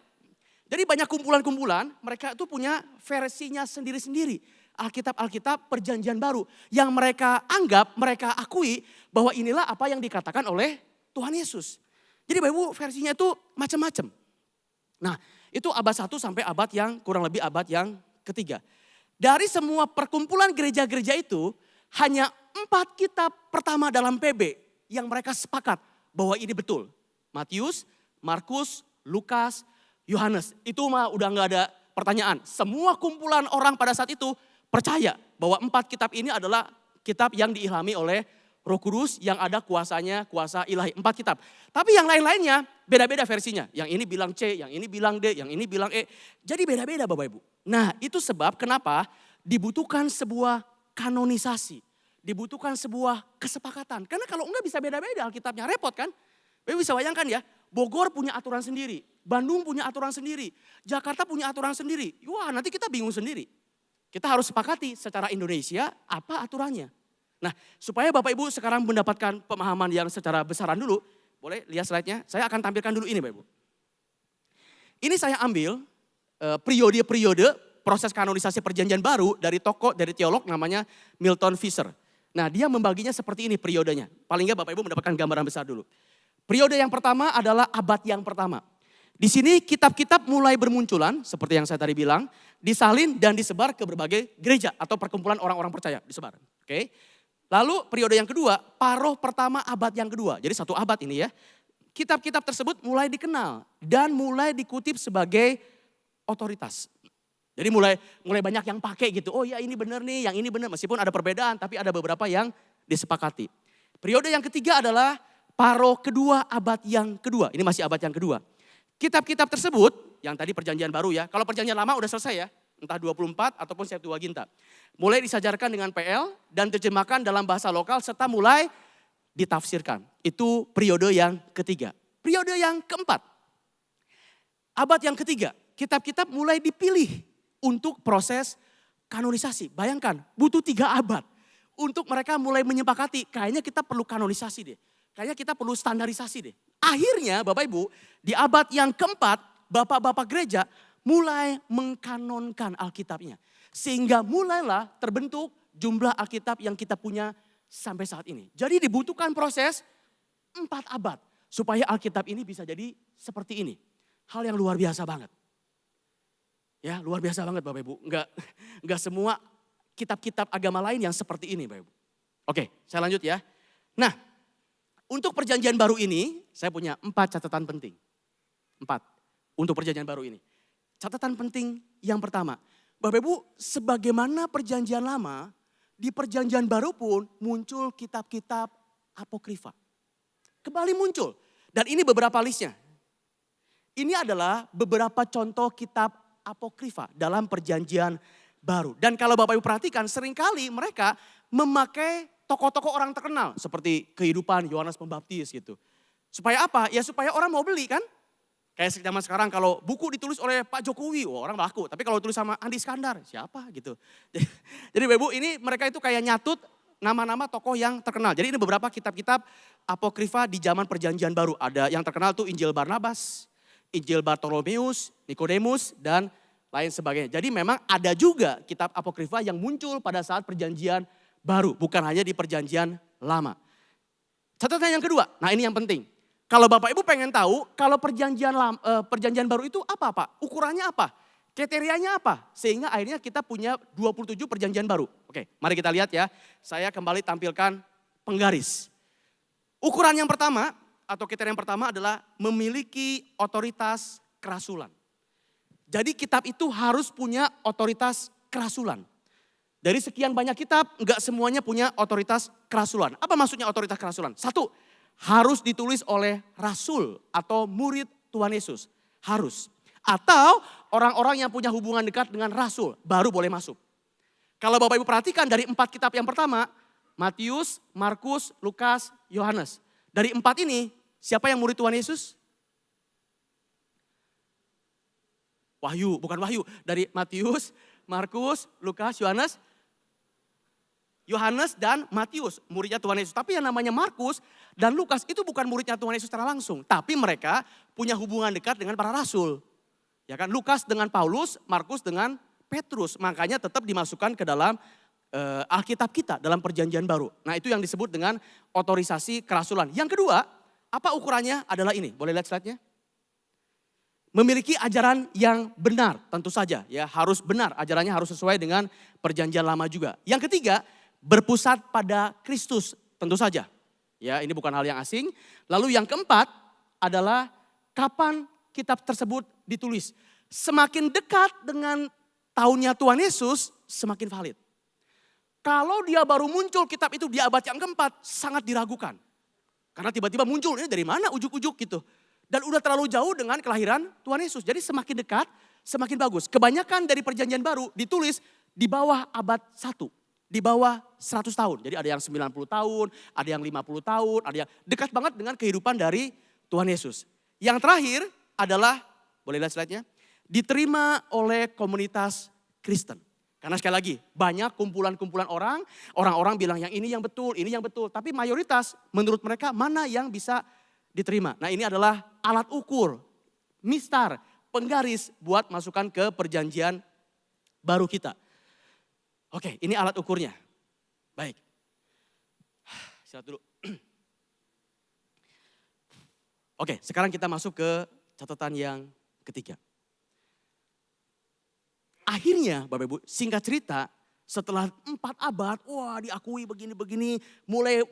Jadi banyak kumpulan-kumpulan, mereka itu punya versinya sendiri-sendiri. Alkitab-Alkitab perjanjian baru. Yang mereka anggap, mereka akui bahwa inilah apa yang dikatakan oleh Tuhan Yesus. Jadi Bapak Ibu versinya itu macam-macam. Nah itu abad 1 sampai abad yang kurang lebih abad yang ketiga. Dari semua perkumpulan gereja-gereja itu hanya 4 kitab pertama dalam PB yang mereka sepakat bahwa ini betul. Matius, Markus, Lukas, Yohanes. Itu mah udah gak ada pertanyaan. Semua kumpulan orang pada saat itu percaya bahwa 4 kitab ini adalah kitab yang diilhami oleh Roh Kudus yang ada kuasanya, kuasa ilahi. 4 kitab. Tapi yang lain-lainnya beda-beda versinya. Yang ini bilang C, yang ini bilang D, yang ini bilang E. Jadi beda-beda Bapak Ibu. Nah itu sebab kenapa dibutuhkan sebuah kanonisasi. Dibutuhkan sebuah kesepakatan. Karena kalau enggak bisa beda-beda Alkitabnya repot kan. Bapak bisa bayangkan ya. Bogor punya aturan sendiri, Bandung punya aturan sendiri, Jakarta punya aturan sendiri. Wah, nanti kita bingung sendiri. Kita harus sepakati secara Indonesia apa aturannya. Nah, supaya Bapak Ibu sekarang mendapatkan pemahaman yang secara besaran dulu, boleh lihat slide-nya? Saya akan tampilkan dulu ini Bapak Ibu. Ini saya ambil periode-periode proses kanonisasi perjanjian baru dari tokoh, dari teolog namanya Milton Fisher. Nah, dia membaginya seperti ini periodenya. Paling enggak Bapak Ibu mendapatkan gambaran besar dulu. Periode yang pertama adalah abad yang pertama. Di sini kitab-kitab mulai bermunculan, seperti yang saya tadi bilang, disalin dan disebar ke berbagai gereja atau perkumpulan orang-orang percaya, disebar. Oke. Lalu periode yang kedua, paruh pertama abad yang kedua. Jadi satu abad ini ya. Kitab-kitab tersebut mulai dikenal dan mulai dikutip sebagai otoritas. Jadi mulai banyak yang pakai gitu. Oh ya ini benar nih, yang ini benar. Meskipun ada perbedaan tapi ada beberapa yang disepakati. Periode yang ketiga adalah paruh kedua abad yang kedua. Ini masih abad yang kedua. Kitab-kitab tersebut, yang tadi perjanjian baru ya. Kalau perjanjian lama udah selesai ya. Entah 24 ataupun Septuaginta. Mulai disajarkan dengan PL dan terjemahkan dalam bahasa lokal serta mulai ditafsirkan. Itu periode yang ketiga. Periode yang keempat. Abad yang ketiga, kitab-kitab mulai dipilih untuk proses kanonisasi. Bayangkan, butuh 3 abad. Untuk mereka mulai menyepakati, kayaknya kita perlu kanonisasi deh. Kayaknya kita perlu standarisasi deh. Akhirnya Bapak Ibu, di abad yang keempat, Bapak-Bapak gereja mulai mengkanonkan Alkitabnya. Sehingga mulailah terbentuk jumlah Alkitab yang kita punya sampai saat ini. Jadi dibutuhkan proses 4 abad. Supaya Alkitab ini bisa jadi seperti ini. Hal yang luar biasa banget. Ya luar biasa banget Bapak Ibu. Enggak semua kitab-kitab agama lain yang seperti ini Bapak Ibu. Oke, saya lanjut ya. Nah, untuk perjanjian baru ini saya punya 4 catatan penting. 4 untuk perjanjian baru ini. Catatan penting yang pertama, Bapak Ibu, sebagaimana perjanjian lama, di perjanjian baru pun muncul kitab-kitab apokrifa. Kembali muncul. Dan ini beberapa listnya. Ini adalah beberapa contoh kitab apokrifa dalam perjanjian baru. Dan kalau Bapak Ibu perhatikan, seringkali mereka memakai tokoh-tokoh orang terkenal. Seperti kehidupan Yohanes Pembaptis gitu. Supaya apa? Ya supaya orang mau beli kan. Kayak zaman sekarang kalau buku ditulis oleh Pak Jokowi, orang laku. Tapi kalau tulis sama Andi Iskandar, siapa gitu. Jadi Bapak Ibu ini mereka itu kayak nyatut nama-nama tokoh yang terkenal. Jadi ini beberapa kitab-kitab apokrifa di zaman perjanjian baru. Ada yang terkenal tuh Injil Barnabas, Injil Bartolomeus, Nikodemus, dan lain sebagainya. Jadi memang ada juga kitab apokrifa yang muncul pada saat perjanjian baru. Bukan hanya di perjanjian lama. Catatan yang kedua, nah ini yang penting. Kalau Bapak Ibu pengen tahu, kalau perjanjian baru itu apa Pak? Ukurannya apa? Kriterianya apa? Sehingga akhirnya kita punya 27 perjanjian baru. Oke, mari kita lihat ya. Saya kembali tampilkan penggaris. Ukuran yang pertama atau kriteria yang pertama adalah memiliki otoritas kerasulan. Jadi kitab itu harus punya otoritas kerasulan. Dari sekian banyak kitab, enggak semuanya punya otoritas kerasulan. Apa maksudnya otoritas kerasulan? 1, harus ditulis oleh rasul atau murid Tuhan Yesus. Harus. Atau orang-orang yang punya hubungan dekat dengan rasul baru boleh masuk. Kalau Bapak Ibu perhatikan dari 4 kitab yang pertama, Matius, Markus, Lukas, Yohanes. Dari 4 ini, siapa yang murid Tuhan Yesus? Wahyu, bukan Wahyu. Dari Matius, Markus, Lukas, Yohanes. Yohanes dan Matius, muridnya Tuhan Yesus. Tapi yang namanya Markus dan Lukas itu bukan muridnya Tuhan Yesus secara langsung. Tapi mereka punya hubungan dekat dengan para rasul. Ya kan, Lukas dengan Paulus, Markus dengan Petrus. Makanya tetap dimasukkan ke dalam Alkitab kita, dalam perjanjian baru. Nah itu yang disebut dengan otorisasi kerasulan. Yang kedua, apa ukurannya adalah ini. Boleh lihat slide-nya? Memiliki ajaran yang benar, tentu saja ya harus benar. Ajarannya harus sesuai dengan perjanjian lama juga. Yang ketiga, berpusat pada Kristus, tentu saja. Ya, ini bukan hal yang asing. Lalu yang keempat adalah kapan kitab tersebut ditulis. Semakin dekat dengan tahunnya Tuhan Yesus, semakin valid. Kalau dia baru muncul kitab itu di abad yang keempat, sangat diragukan. Karena tiba-tiba muncul, ini dari mana ujuk-ujuk gitu. Dan udah terlalu jauh dengan kelahiran Tuhan Yesus. Jadi semakin dekat, semakin bagus. Kebanyakan dari perjanjian baru ditulis di bawah abad 1. Di bawah 100 tahun. Jadi ada yang 90 tahun, ada yang 50 tahun, ada yang dekat banget dengan kehidupan dari Tuhan Yesus. Yang terakhir adalah, boleh lihat slide-nya, diterima oleh komunitas Kristen. Karena sekali lagi, banyak kumpulan-kumpulan orang-orang bilang yang ini yang betul, ini yang betul. Tapi mayoritas menurut mereka mana yang bisa diterima. Nah ini adalah alat ukur, mistar, penggaris buat masukkan ke perjanjian baru kita. Oke, ini alat ukurnya. Baik. Istirahat dulu. Oke, sekarang kita masuk ke catatan yang ketiga. Akhirnya Bapak Ibu, singkat cerita, setelah 4 abad, wah diakui begini-begini, mulai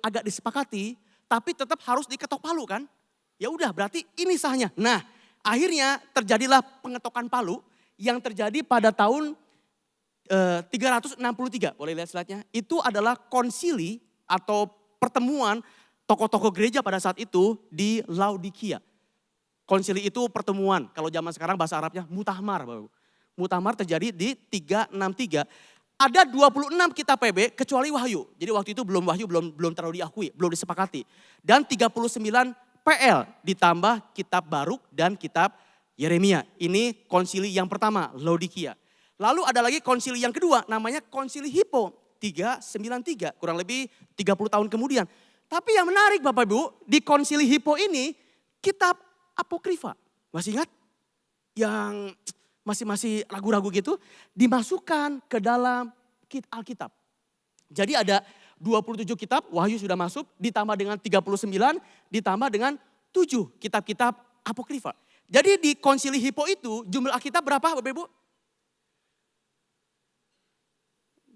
agak disepakati, tapi tetap harus diketok palu kan? Ya udah, berarti ini sahnya. Nah, akhirnya terjadilah pengetokan palu yang terjadi pada tahun 363. Boleh lihat slide-nya? Itu adalah konsili atau pertemuan tokoh-tokoh gereja pada saat itu di Laodikia. Konsili itu pertemuan, kalau zaman sekarang bahasa Arabnya mutahmar. Mutahmar terjadi di 363. Ada 26 kitab PB kecuali Wahyu. Jadi waktu itu Wahyu belum terlalu diakui, belum disepakati. Dan 39 PL ditambah kitab Baruk dan kitab Yeremia. Ini konsili yang pertama, Laodikia. Lalu ada lagi konsili yang kedua, namanya konsili Hippo. 393, kurang lebih 30 tahun kemudian. Tapi yang menarik Bapak Ibu, di konsili Hippo ini kitab apokrifa. Masih ingat? Yang masih ragu-ragu gitu, dimasukkan ke dalam Alkitab. Jadi ada 27 kitab, Wahyu sudah masuk, ditambah dengan 39, ditambah dengan 7 kitab-kitab apokrifa. Jadi di konsili Hippo itu jumlah Alkitab berapa Bapak Ibu?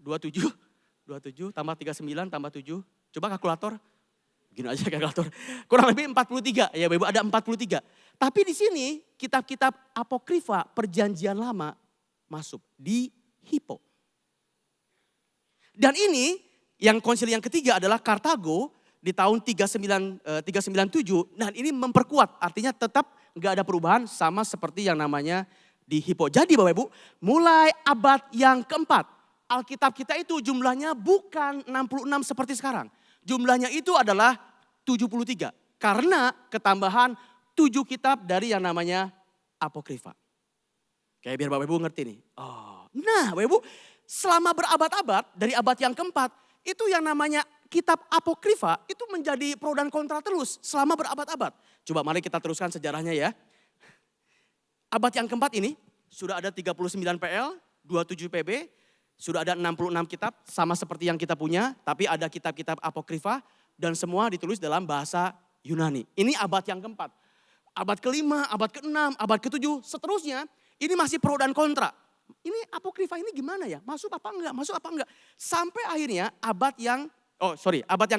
27 tambah 39 tambah 7. Coba kalkulator. Gini aja kalkulator. Kurang lebih 43. Ya Bapak Ibu ada 43. Tapi di sini kitab-kitab apokrifa perjanjian lama masuk di Hippo. Dan ini yang konsili yang ketiga adalah Kartago di tahun 397. Dan ini memperkuat, artinya tetap gak ada perubahan sama seperti yang namanya di Hippo. Jadi Bapak Ibu, mulai abad yang keempat, Alkitab kita itu jumlahnya bukan 66 seperti sekarang. Jumlahnya itu adalah 73. Karena ketambahan 7 kitab dari yang namanya apokrifa. Kayak biar Bapak Ibu ngerti nih. Oh, nah Bapak Ibu, selama berabad-abad dari abad yang keempat, itu yang namanya kitab apokrifa itu menjadi pro dan kontra terus selama berabad-abad. Coba mari kita teruskan sejarahnya ya. Abad yang keempat ini sudah ada 39 PL, 27 PB, sudah ada 66 kitab sama seperti yang kita punya, tapi ada kitab-kitab apokrifa dan semua ditulis dalam bahasa Yunani. Ini abad yang keempat. Abad kelima, abad keenam, abad ketujuh, seterusnya ini masih pro dan kontra. Ini apokrifa ini gimana ya? Masuk apa enggak? Masuk apa enggak? Sampai akhirnya abad yang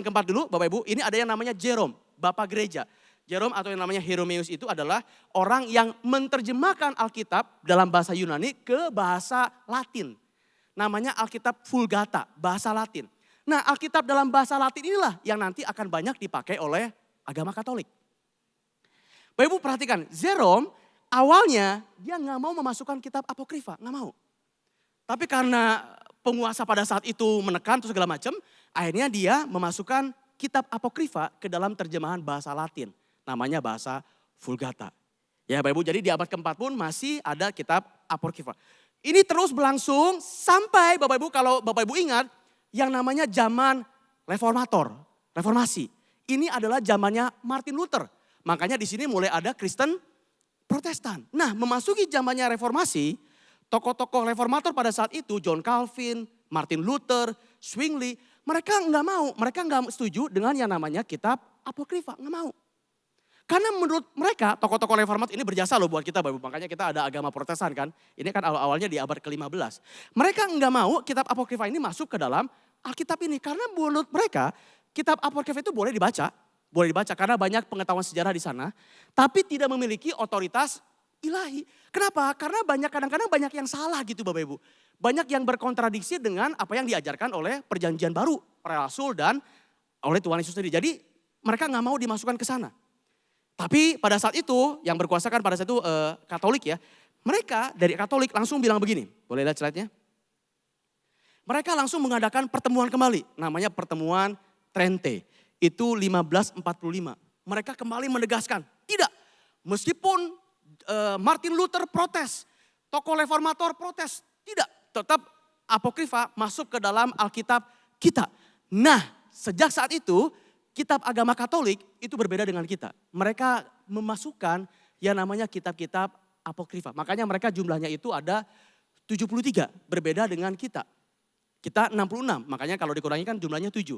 keempat dulu Bapak Ibu, ini ada yang namanya Jerome, Bapak Gereja. Jerome atau yang namanya Hieromeus itu adalah orang yang menerjemahkan Alkitab dalam bahasa Yunani ke bahasa Latin. Namanya Alkitab Vulgata, bahasa Latin. Nah Alkitab dalam bahasa Latin inilah yang nanti akan banyak dipakai oleh agama Katolik. Bapak Ibu perhatikan, Jerome awalnya dia gak mau memasukkan kitab apokrifa, gak mau. Tapi karena penguasa pada saat itu menekan terus segala macam, akhirnya dia memasukkan kitab apokrifa ke dalam terjemahan bahasa Latin. Namanya bahasa Vulgata. Ya Bapak Ibu, jadi di abad keempat pun masih ada kitab apokrifa. Ini terus berlangsung sampai Bapak Ibu, kalau Bapak Ibu ingat, yang namanya zaman reformasi. Ini adalah zamannya Martin Luther. Makanya di sini mulai ada Kristen Protestan. Nah memasuki zamannya reformasi, tokoh-tokoh reformator pada saat itu, John Calvin, Martin Luther, Zwingli, mereka nggak setuju dengan yang namanya kitab apokrifa, nggak mau. Karena menurut mereka tokoh-tokoh reformat ini berjasa loh buat kita Bapak Ibu. Makanya kita ada agama Protestan kan. Ini kan awal-awalnya di abad ke-15. Mereka nggak mau kitab apokrifa ini masuk ke dalam Alkitab ini. Karena menurut mereka kitab apokrifa itu boleh dibaca karena banyak pengetahuan sejarah di sana. Tapi tidak memiliki otoritas ilahi. Kenapa? Karena kadang-kadang banyak yang salah gitu Bapak Ibu. Banyak yang berkontradiksi dengan apa yang diajarkan oleh perjanjian baru. Para rasul dan oleh Tuhan Yesus sendiri. Jadi mereka nggak mau dimasukkan ke sana. Tapi pada saat itu yang berkuasa kan pada saat itu Katolik ya. Mereka dari Katolik langsung bilang begini. Boleh lihat slide-nya? Mereka langsung mengadakan pertemuan kembali. Namanya pertemuan Trente. Itu 1545. Mereka kembali menegaskan. Tidak, Meskipun Martin Luther protes, tokoh reformator protes, tidak, tetap apokrifa masuk ke dalam Alkitab kita. Nah, sejak saat itu kitab agama Katolik itu berbeda dengan kita. Mereka memasukkan yang namanya kitab-kitab apokrifa. Makanya mereka jumlahnya itu ada 73, berbeda dengan kita. Kita 66, makanya kalau dikurangi kan jumlahnya 7.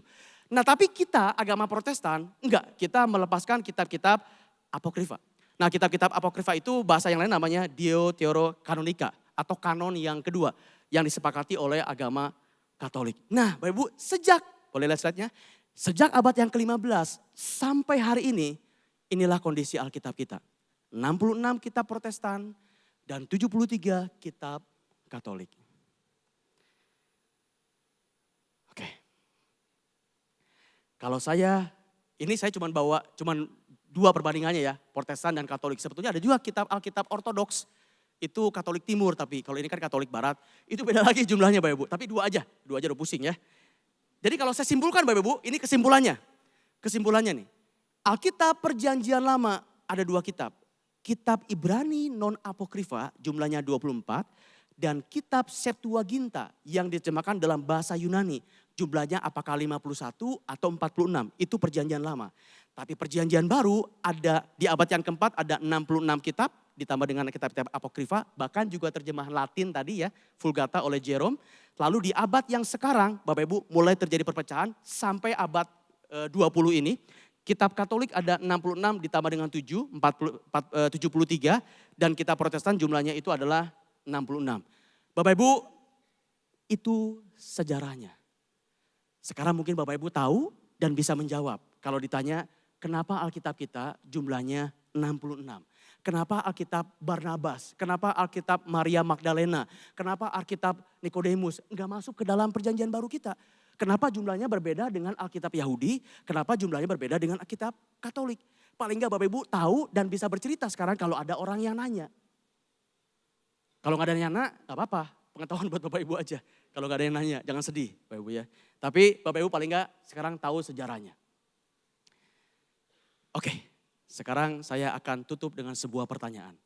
Nah tapi kita agama Protestan, enggak, kita melepaskan kitab-kitab apokrifa. Nah kitab-kitab apokrifa itu bahasa yang lain namanya Deuterokanonika atau kanon yang kedua yang disepakati oleh agama Katolik. Nah Bapak Ibu, sejak, boleh lihat slide-nya, sejak abad yang ke-15 sampai hari ini, inilah kondisi Alkitab kita. 66 kitab Protestan dan 73 kitab Katolik. Oke. Kalau ini saya cuma bawa dua perbandingannya ya, Protestan dan Katolik. Sebetulnya ada juga kitab Alkitab Ortodoks, itu Katolik Timur, tapi kalau ini kan Katolik Barat, itu beda lagi jumlahnya Bapak Ibu. Tapi dua aja udah pusing ya. Jadi kalau saya simpulkan Bapak Ibu, ini kesimpulannya. Kesimpulannya nih, Alkitab Perjanjian Lama ada dua kitab. Kitab Ibrani non-apokrifa jumlahnya 24. Dan kitab Septuaginta yang diterjemahkan dalam bahasa Yunani. Jumlahnya apakah 51 atau 46, itu perjanjian lama. Tapi perjanjian baru ada di abad yang keempat ada 66 kitab. Ditambah dengan kitab-kitab apokrifa, bahkan juga terjemahan Latin tadi ya, Vulgata oleh Jerome. Lalu di abad yang sekarang Bapak Ibu mulai terjadi perpecahan sampai abad 20 ini. Kitab Katolik ada 66 ditambah dengan 73. Dan kitab Protestan jumlahnya itu adalah 66. Bapak Ibu, itu sejarahnya. Sekarang mungkin Bapak Ibu tahu dan bisa menjawab. Kalau ditanya, kenapa Alkitab kita jumlahnya 66? Kenapa Alkitab Barnabas? Kenapa Alkitab Maria Magdalena? Kenapa Alkitab Nikodemus enggak masuk ke dalam perjanjian baru kita? Kenapa jumlahnya berbeda dengan Alkitab Yahudi? Kenapa jumlahnya berbeda dengan Alkitab Katolik? Paling enggak Bapak Ibu tahu dan bisa bercerita sekarang kalau ada orang yang nanya. Kalau nggak ada yang nanya, nggak apa-apa. Pengetahuan buat Bapak Ibu aja. Kalau nggak ada yang nanya, jangan sedih Bapak Ibu ya. Tapi Bapak Ibu paling nggak sekarang tahu sejarahnya. Oke, sekarang saya akan tutup dengan sebuah pertanyaan.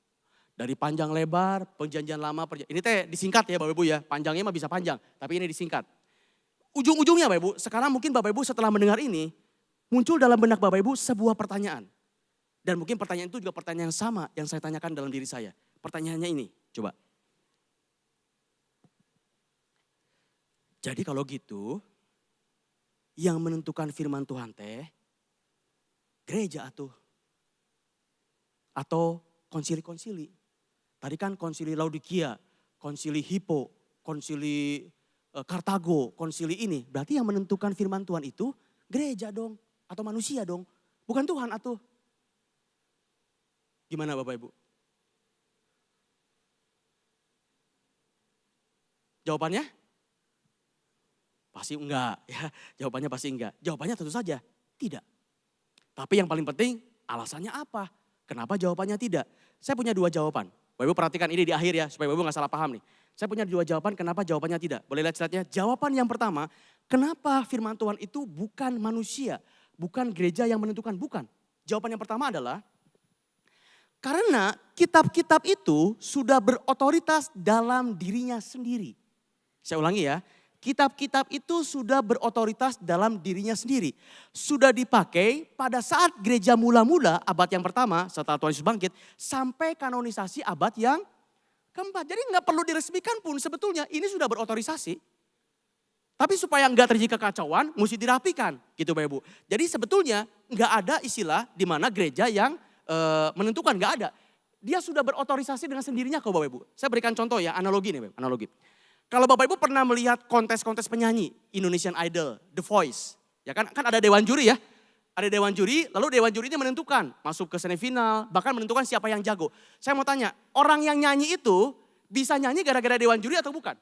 Dari panjang lebar, perjanjian lama, ini teh disingkat ya Bapak Ibu ya. Panjangnya mah bisa panjang, tapi ini disingkat. Ujung-ujungnya Bapak Ibu, sekarang mungkin Bapak Ibu setelah mendengar ini, muncul dalam benak Bapak Ibu sebuah pertanyaan. Dan mungkin pertanyaan itu juga pertanyaan yang sama yang saya tanyakan dalam diri saya. Pertanyaannya ini, coba. Jadi kalau gitu, yang menentukan firman Tuhan teh, gereja atau konsili-konsili. Tadi kan konsili Laodikia, konsili Hippo, konsili Kartago, konsili ini. Berarti yang menentukan firman Tuhan itu gereja dong, atau manusia dong. Bukan Tuhan atuh. Gimana Bapak Ibu? Jawabannya? Pasti enggak ya, jawabannya pasti enggak. Jawabannya tentu saja tidak. Tapi yang paling penting alasannya apa? Kenapa jawabannya tidak? Saya punya dua jawaban. Bapak Ibu perhatikan ini di akhir ya, supaya Bapak Ibu gak salah paham nih. Saya punya dua jawaban kenapa jawabannya tidak. Boleh lihat slide-nya. Jawaban yang pertama, kenapa firman Tuhan itu bukan manusia, bukan gereja yang menentukan, bukan. Jawaban yang pertama adalah, karena kitab-kitab itu sudah berotoritas dalam dirinya sendiri. Saya ulangi ya. Kitab-kitab itu sudah berotoritas dalam dirinya sendiri. Sudah dipakai pada saat gereja mula-mula abad yang pertama setelah Tuhan Yesus bangkit. Sampai kanonisasi abad yang keempat. Jadi nggak perlu diresmikan pun sebetulnya ini sudah berotorisasi. Tapi supaya nggak terjadi kekacauan mesti dirapikan gitu Bapak Ibu. Jadi sebetulnya nggak ada istilah di mana gereja yang menentukan, nggak ada. Dia sudah berotorisasi dengan sendirinya kok Bapak Ibu. Saya berikan contoh ya, analogi nih Bapak, analogi. Kalau Bapak Ibu pernah melihat kontes-kontes penyanyi, Indonesian Idol, The Voice. Ya kan ada dewan juri ya. Ada dewan juri, lalu dewan juri ini menentukan masuk ke semifinal, bahkan menentukan siapa yang jago. Saya mau tanya, orang yang nyanyi itu bisa nyanyi gara-gara dewan juri atau bukan?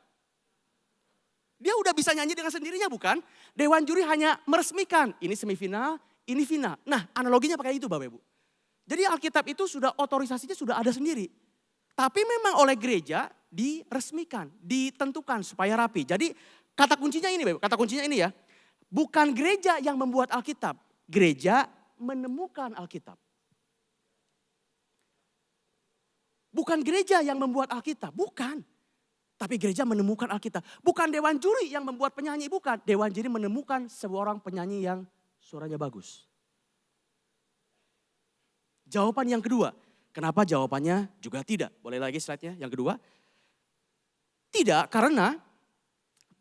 Dia udah bisa nyanyi dengan sendirinya bukan? Dewan juri hanya meresmikan, ini semifinal, ini final. Nah analoginya pakai itu Bapak Ibu. Jadi Alkitab itu sudah otorisasinya sudah ada sendiri. Tapi memang oleh gereja diresmikan, ditentukan supaya rapi. Jadi kata kuncinya ini, kata kuncinya ini ya. Bukan gereja yang membuat Alkitab, gereja menemukan Alkitab. Bukan gereja yang membuat Alkitab, bukan. Tapi gereja menemukan Alkitab. Bukan dewan juri yang membuat penyanyi, bukan. Dewan juri menemukan seorang penyanyi yang suaranya bagus. Jawaban yang kedua, kenapa jawabannya juga tidak? Boleh lagi slide-nya yang kedua? Tidak, karena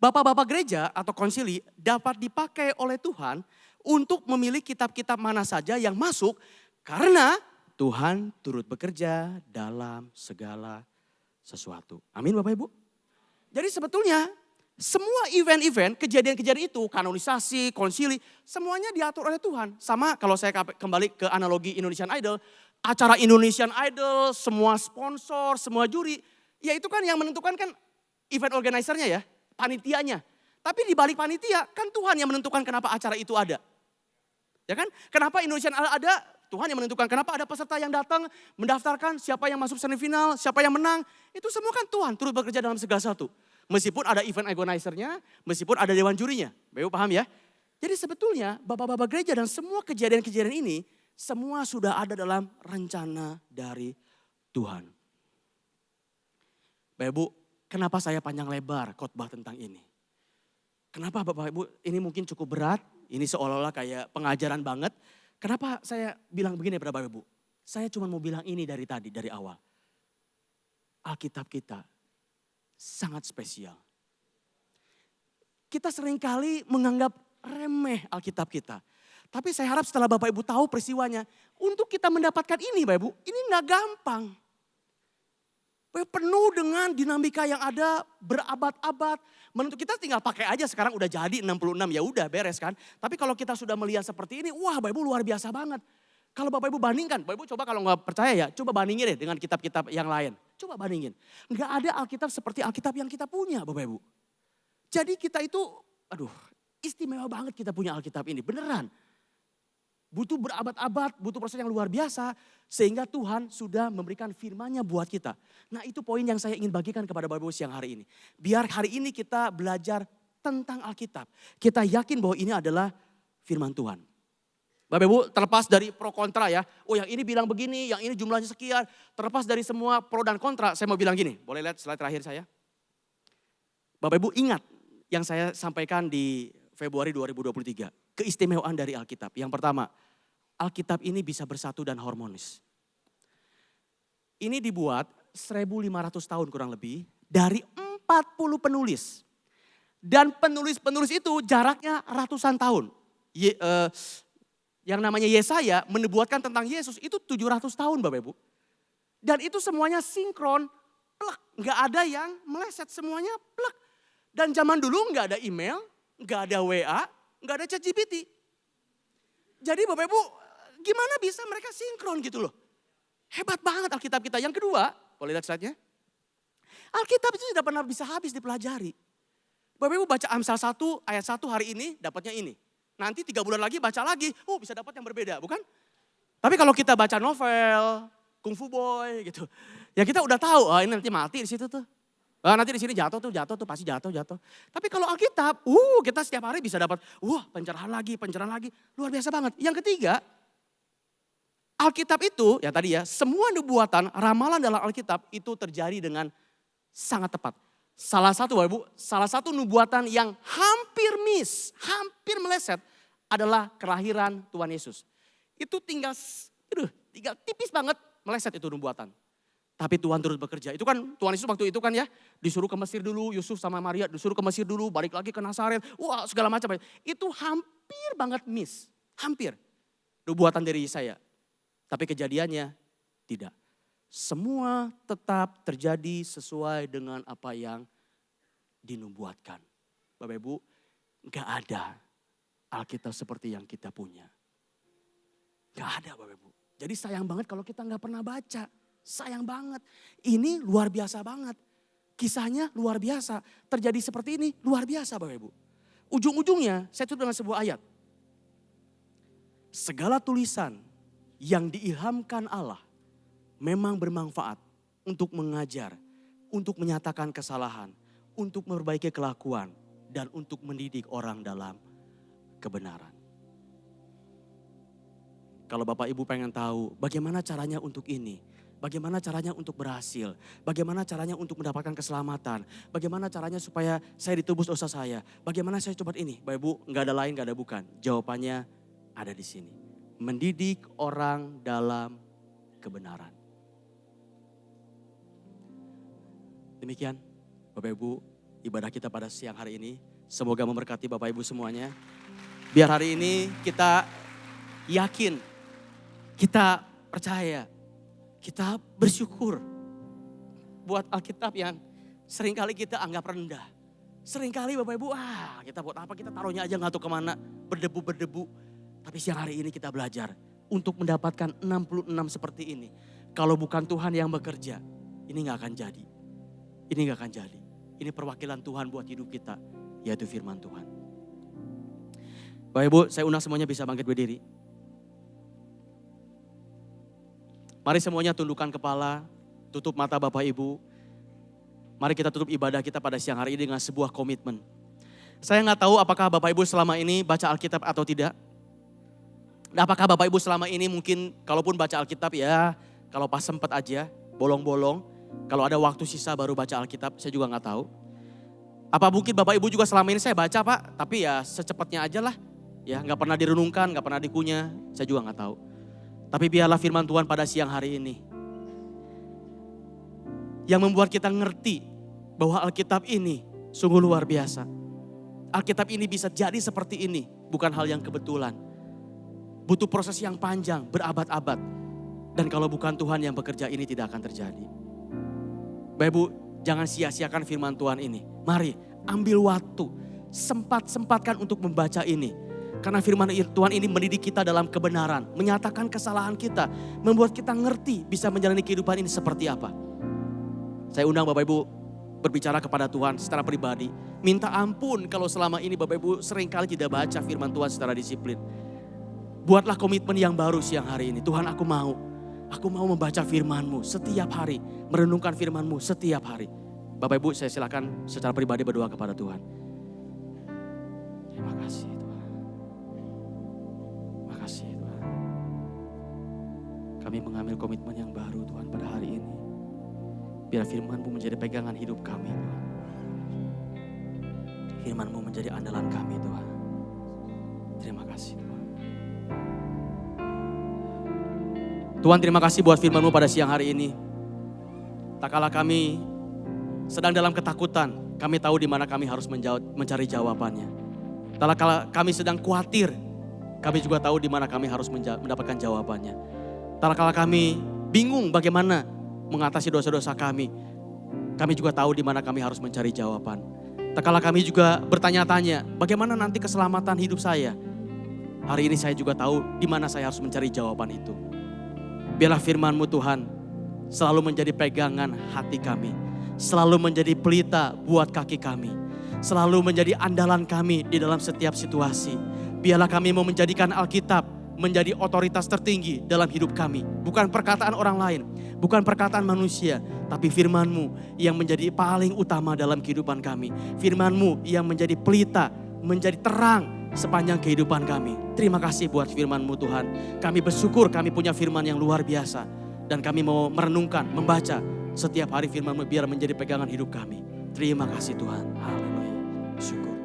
bapak-bapak gereja atau konsili dapat dipakai oleh Tuhan untuk memilih kitab-kitab mana saja yang masuk karena Tuhan turut bekerja dalam segala sesuatu. Amin Bapak Ibu. Jadi sebetulnya semua event-event, kejadian-kejadian itu, kanonisasi, konsili, semuanya diatur oleh Tuhan. Sama kalau saya kembali ke analogi Indonesian Idol, acara Indonesian Idol, semua sponsor, semua juri, ya itu kan yang menentukan kan event organizer-nya ya, panitianya. Tapi di balik panitia kan Tuhan yang menentukan kenapa acara itu ada. Ya kan? Kenapa Indonesian Idol ada? Tuhan yang menentukan. Kenapa ada peserta yang datang mendaftarkan siapa yang masuk semifinal, siapa yang menang. Itu semua kan Tuhan turut bekerja dalam segala sesuatu. Meskipun ada event organizer-nya, meskipun ada dewan jurinya. Bapak paham ya? Jadi sebetulnya bapak-bapak gereja dan semua kejadian-kejadian ini semua sudah ada dalam rencana dari Tuhan. Bapak Ibu, kenapa saya panjang lebar khotbah tentang ini? Kenapa Bapak Ibu ini mungkin cukup berat, ini seolah-olah kayak pengajaran banget. Kenapa saya bilang begini pada Bapak Ibu? Saya cuma mau bilang ini dari tadi, dari awal. Alkitab kita sangat spesial. Kita seringkali menganggap remeh Alkitab kita. Tapi saya harap setelah Bapak Ibu tahu peristiwanya, untuk kita mendapatkan ini Bapak Ibu, ini gak gampang. Penuh dengan dinamika yang ada berabad-abad. Menurut kita tinggal pakai aja sekarang udah jadi 66 ya udah beres kan. Tapi kalau kita sudah melihat seperti ini, wah Bapak Ibu luar biasa banget. Kalau Bapak Ibu bandingkan, Bapak Ibu coba kalau nggak percaya ya, coba bandingin deh dengan kitab-kitab yang lain. Coba bandingin. Nggak ada Alkitab seperti Alkitab yang kita punya Bapak Ibu. Jadi kita itu, istimewa banget kita punya Alkitab ini, beneran. Butuh berabad-abad, butuh proses yang luar biasa. Sehingga Tuhan sudah memberikan firman-Nya buat kita. Nah itu poin yang saya ingin bagikan kepada Bapak Ibu siang hari ini. Biar hari ini kita belajar tentang Alkitab. Kita yakin bahwa ini adalah firman Tuhan. Bapak Ibu terlepas dari pro kontra ya. Oh yang ini bilang begini, yang ini jumlahnya sekian. Terlepas dari semua pro dan kontra, saya mau bilang gini. Boleh lihat slide terakhir saya. Bapak Ibu ingat yang saya sampaikan di Februari 2023. Keistimewaan dari Alkitab. Yang pertama, Alkitab ini bisa bersatu dan harmonis. Ini dibuat 1500 tahun kurang lebih dari 40 penulis. Dan penulis-penulis itu jaraknya ratusan tahun. Yang namanya Yesaya menubuatkan tentang Yesus itu 700 tahun Bapak Ibu. Dan itu semuanya sinkron, plek. Nggak ada yang meleset, semuanya plek. Dan zaman dulu nggak ada email, nggak ada WA, nggak ada ChatGPT. Jadi Bapak Ibu gimana bisa mereka sinkron gitu loh. Hebat banget Alkitab kita. Yang kedua, boleh lihat slide-nya. Alkitab itu tidak pernah bisa habis dipelajari. Bapak Ibu baca Amsal 1 ayat 1 hari ini dapatnya ini. Nanti 3 bulan lagi baca lagi, bisa dapat yang berbeda bukan? Tapi kalau kita baca novel, Kung Fu Boy gitu. Ya kita udah tahu, ini nanti mati di situ tuh. Nanti di sini jatuh tuh, pasti jatuh. Tapi kalau Alkitab, kita setiap hari bisa dapat, pencerahan lagi. Luar biasa banget. Yang ketiga, Alkitab itu, ya tadi ya, semua nubuatan, ramalan dalam Alkitab itu terjadi dengan sangat tepat. Salah satu nubuatan yang hampir meleset adalah kelahiran Tuhan Yesus. Itu tinggal tipis banget meleset itu nubuatan. Tapi Tuhan terus bekerja. Itu kan Tuhan Yesus waktu itu kan ya disuruh ke Mesir dulu, Yusuf sama Maria disuruh ke Mesir dulu, balik lagi ke Nazaret. Segala macam. Itu hampir banget miss. Hampir. Nubuatan dari Yesaya. Tapi kejadiannya tidak. Semua tetap terjadi sesuai dengan apa yang dinubuatkan. Bapak Ibu, gak ada Alkitab seperti yang kita punya. Gak ada Bapak Ibu. Jadi sayang banget kalau kita gak pernah baca. Sayang banget. Ini luar biasa banget. Kisahnya luar biasa. Terjadi seperti ini luar biasa Bapak Ibu. Ujung-ujungnya saya tutup dengan sebuah ayat. Segala tulisan yang diilhamkan Allah memang bermanfaat untuk mengajar, untuk menyatakan kesalahan, untuk memperbaiki kelakuan, dan untuk mendidik orang dalam kebenaran. Kalau Bapak Ibu pengen tahu bagaimana caranya untuk ini, Bagaimana caranya untuk berhasil? Bagaimana caranya untuk mendapatkan keselamatan? Bagaimana caranya supaya saya ditebus dosa saya? Bagaimana saya coba ini? Bapak Ibu, nggak ada lain, nggak ada bukan. Jawabannya ada di sini. Mendidik orang dalam kebenaran. Demikian Bapak Ibu, ibadah kita pada siang hari ini. Semoga memberkati Bapak Ibu semuanya. Biar hari ini kita yakin, kita percaya, kita bersyukur buat Alkitab yang seringkali kita anggap rendah. Seringkali Bapak Ibu, kita buat apa, kita taruhnya aja nggak tahu kemana, berdebu-berdebu. Tapi siang hari ini kita belajar untuk mendapatkan 66 seperti ini. Kalau bukan Tuhan yang bekerja, ini nggak akan jadi. Ini nggak akan jadi. Ini perwakilan Tuhan buat hidup kita, yaitu firman Tuhan. Bapak Ibu, saya undang semuanya bisa bangkit berdiri. Mari semuanya tundukkan kepala, tutup mata Bapak Ibu. Mari kita tutup ibadah kita pada siang hari ini dengan sebuah komitmen. Saya nggak tahu apakah Bapak Ibu selama ini baca Alkitab atau tidak. Dan apakah Bapak Ibu selama ini mungkin kalaupun baca Alkitab ya, kalau pas sempat aja, bolong-bolong. Kalau ada waktu sisa baru baca Alkitab, saya juga nggak tahu. Apa mungkin Bapak Ibu juga selama ini saya baca Pak, tapi ya secepatnya aja lah. Ya nggak pernah direnungkan, nggak pernah dikunyah, saya juga nggak tahu. Tapi biarlah firman Tuhan pada siang hari ini yang membuat kita ngerti bahwa Alkitab ini sungguh luar biasa. Alkitab ini bisa jadi seperti ini, bukan hal yang kebetulan. Butuh proses yang panjang, berabad-abad. Dan kalau bukan Tuhan yang bekerja, ini tidak akan terjadi. Bapak Ibu, jangan sia-siakan firman Tuhan ini. Mari ambil waktu, sempatkan untuk membaca ini. Karena firman Tuhan ini mendidik kita dalam kebenaran, menyatakan kesalahan kita, membuat kita ngerti bisa menjalani kehidupan ini seperti apa. Saya undang Bapak Ibu berbicara kepada Tuhan secara pribadi. Minta ampun kalau selama ini Bapak Ibu seringkali tidak baca firman Tuhan secara disiplin. Buatlah komitmen yang baru siang hari ini. Tuhan, aku mau membaca firman-Mu setiap hari, merenungkan firman-Mu setiap hari. Bapak Ibu, saya silakan secara pribadi berdoa kepada Tuhan. Terima kasih. Kami mengambil komitmen yang baru Tuhan pada hari ini. Biar firman-Mu menjadi pegangan hidup kami Tuhan. Firman-Mu menjadi andalan kami Tuhan. Terima kasih Tuhan. Tuhan, terima kasih buat firman-Mu pada siang hari ini. Tak kala kami sedang dalam ketakutan, kami tahu di mana kami harus mencari jawabannya. Tak kala kami sedang khawatir, kami juga tahu di mana kami harus mendapatkan jawabannya. Tak kala kami bingung bagaimana mengatasi dosa-dosa kami juga tahu di mana kami harus mencari jawaban. Tak kala kami juga bertanya-tanya, bagaimana nanti keselamatan hidup saya? Hari ini saya juga tahu di mana saya harus mencari jawaban itu. Biarlah firman-Mu Tuhan selalu menjadi pegangan hati kami, selalu menjadi pelita buat kaki kami, selalu menjadi andalan kami di dalam setiap situasi. Biarlah kami mau menjadikan Alkitab menjadi otoritas tertinggi dalam hidup kami. Bukan perkataan orang lain, bukan perkataan manusia, tapi firman-Mu yang menjadi paling utama dalam kehidupan kami. Firman-Mu yang menjadi pelita, menjadi terang sepanjang kehidupan kami. Terima kasih buat firman-Mu Tuhan. Kami bersyukur kami punya firman yang luar biasa. Dan kami mau merenungkan, membaca setiap hari firman-Mu biar menjadi pegangan hidup kami. Terima kasih Tuhan. Haleluya. Syukur.